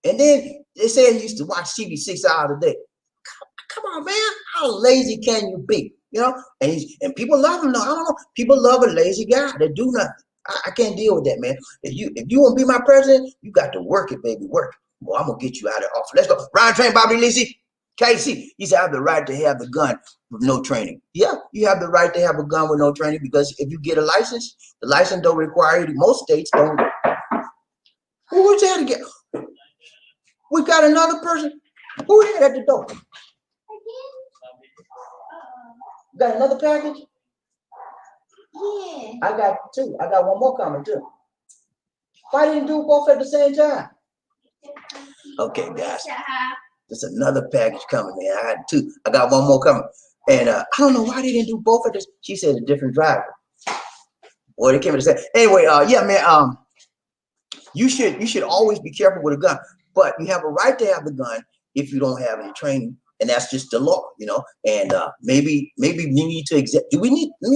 And then they said he used to watch TV 6 hours a day. Come on, man. How lazy can you be? You know? And people love him. No, I don't know. People love a lazy guy that do nothing. I can't deal with that, man. If you want to be my president, you got to work it, baby. Work it. Well, I'm going to get you out of office. Let's go. Ryan Train, Bobby Lizzie. Casey, he said, I have the right to have the gun with no training. Yeah, you have the right to have a gun with no training because if you get a license, the license don't require you. Most states don't. Who was that again? We got another person. Who is that at the door? Got another package? Yeah. I got two. I got one more coming too. Why didn't you do both at the same time? Okay, guys. There's another package coming, man. I had two. I got one more coming. And I don't know why they didn't do both of this. She said a different driver. Or they came to say, anyway, yeah, man, you should always be careful with a gun. But you have a right to have the gun if you don't have any training. And that's just the law, you know. And maybe we need to let me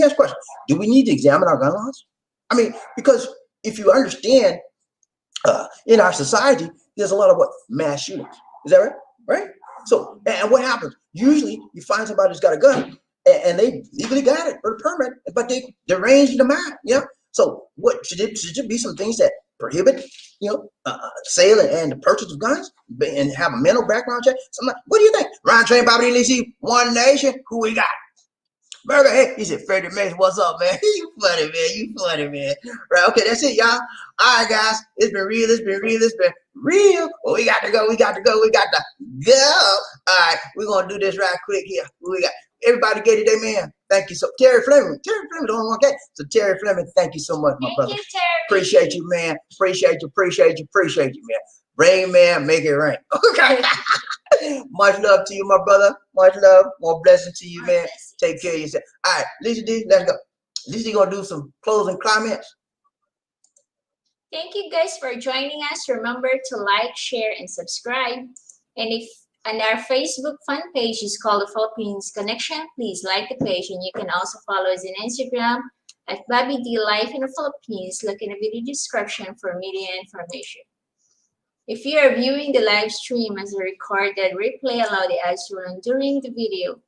ask a question. Do we need to examine our gun laws? I mean, because if you understand in our society, there's a lot of mass shootings. Is that right? Right? So, and what happens? Usually you find somebody who's got a gun and they legally got it or permit, but they deranged the mind. Yeah. So what should it be some things that prohibit, sale and the purchase of guns and have a mental background check? So I'm like, what do you think? Ryan Train, Bobby Lizzie, One Nation, who we got? Burger, hey, he said, Freddie Mason, what's up, man? You funny, man. You funny, man. Right, okay, that's it, y'all. All right, guys. It's been real. Well, we got to go. All right, we're going to do this right quick here. We got everybody get it, man. Thank you so Terry Fleming, the only one get. So Terry Fleming, thank you so much, my brother. Thank you, Terry. Appreciate you, man. Appreciate you, man. Rain, man, make it rain. Okay. Much love to you, my brother. Much love. More blessings to you, man. Take care of yourself. All right, Lisa D, let's go. Lisa gonna do some closing comments. Thank you guys for joining us. Remember to like, share, and subscribe. And our Facebook fan page is called The Philippines Connection. Please like the page, and you can also follow us on Instagram at Bobby D Life in the Philippines. Look in the video description for media information. If you are viewing the live stream as a recorded replay, allow the ads to run during the video.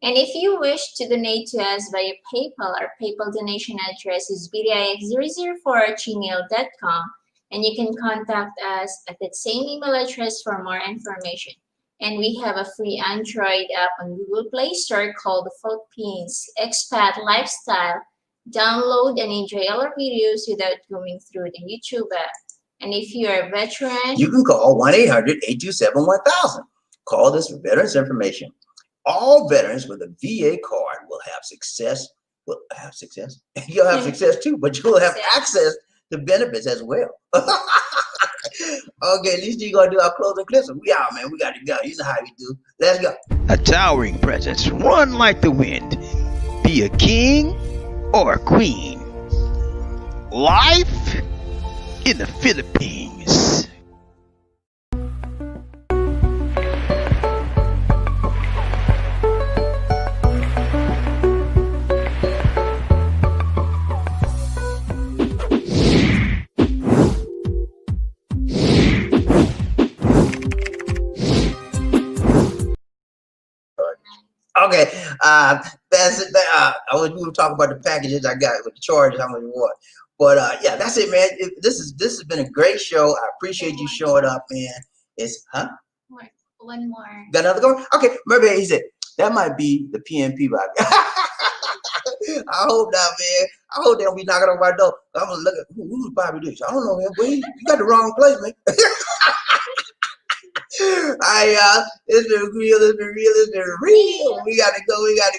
And if you wish to donate to us via PayPal, our PayPal donation address is bdix004@gmail.com, and you can contact us at that same email address for more information. And we have a free Android app on Google Play Store called The Philippines Expat Lifestyle. Download and enjoy all our videos without going through the YouTube app. And if you are a veteran, you can call 1-800-827-1000. Call this for veterans information. All veterans with a VA card will have success. You'll have success too, but you'll have access to benefits as well. Okay, at least you gonna do our closing clips. We out, man. We gotta go. You know how we do. Let's go. A towering presence, run like the wind. Be a king or a queen. Life in the Philippines. Okay, that's it. We were talking about the packages I got with the charges, how much it was. But yeah, that's it, man. This has been a great show. I appreciate you showing up, man. It's One more. got another go. Okay, maybe he said that might be the PNP vibe. I hope not, man. I hope they don't be knocking on my door. I'm gonna look at who's Bobby this. I don't know, man. But you got the wrong place, man. It's been real, it's been real, it's been real. We gotta go, we gotta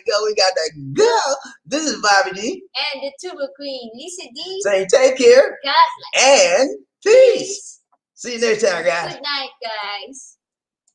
go. This is Bobby D. And the Tuba Queen, Lisa D. Saying take care God bless. and peace. See you next time, guys. Good night, guys.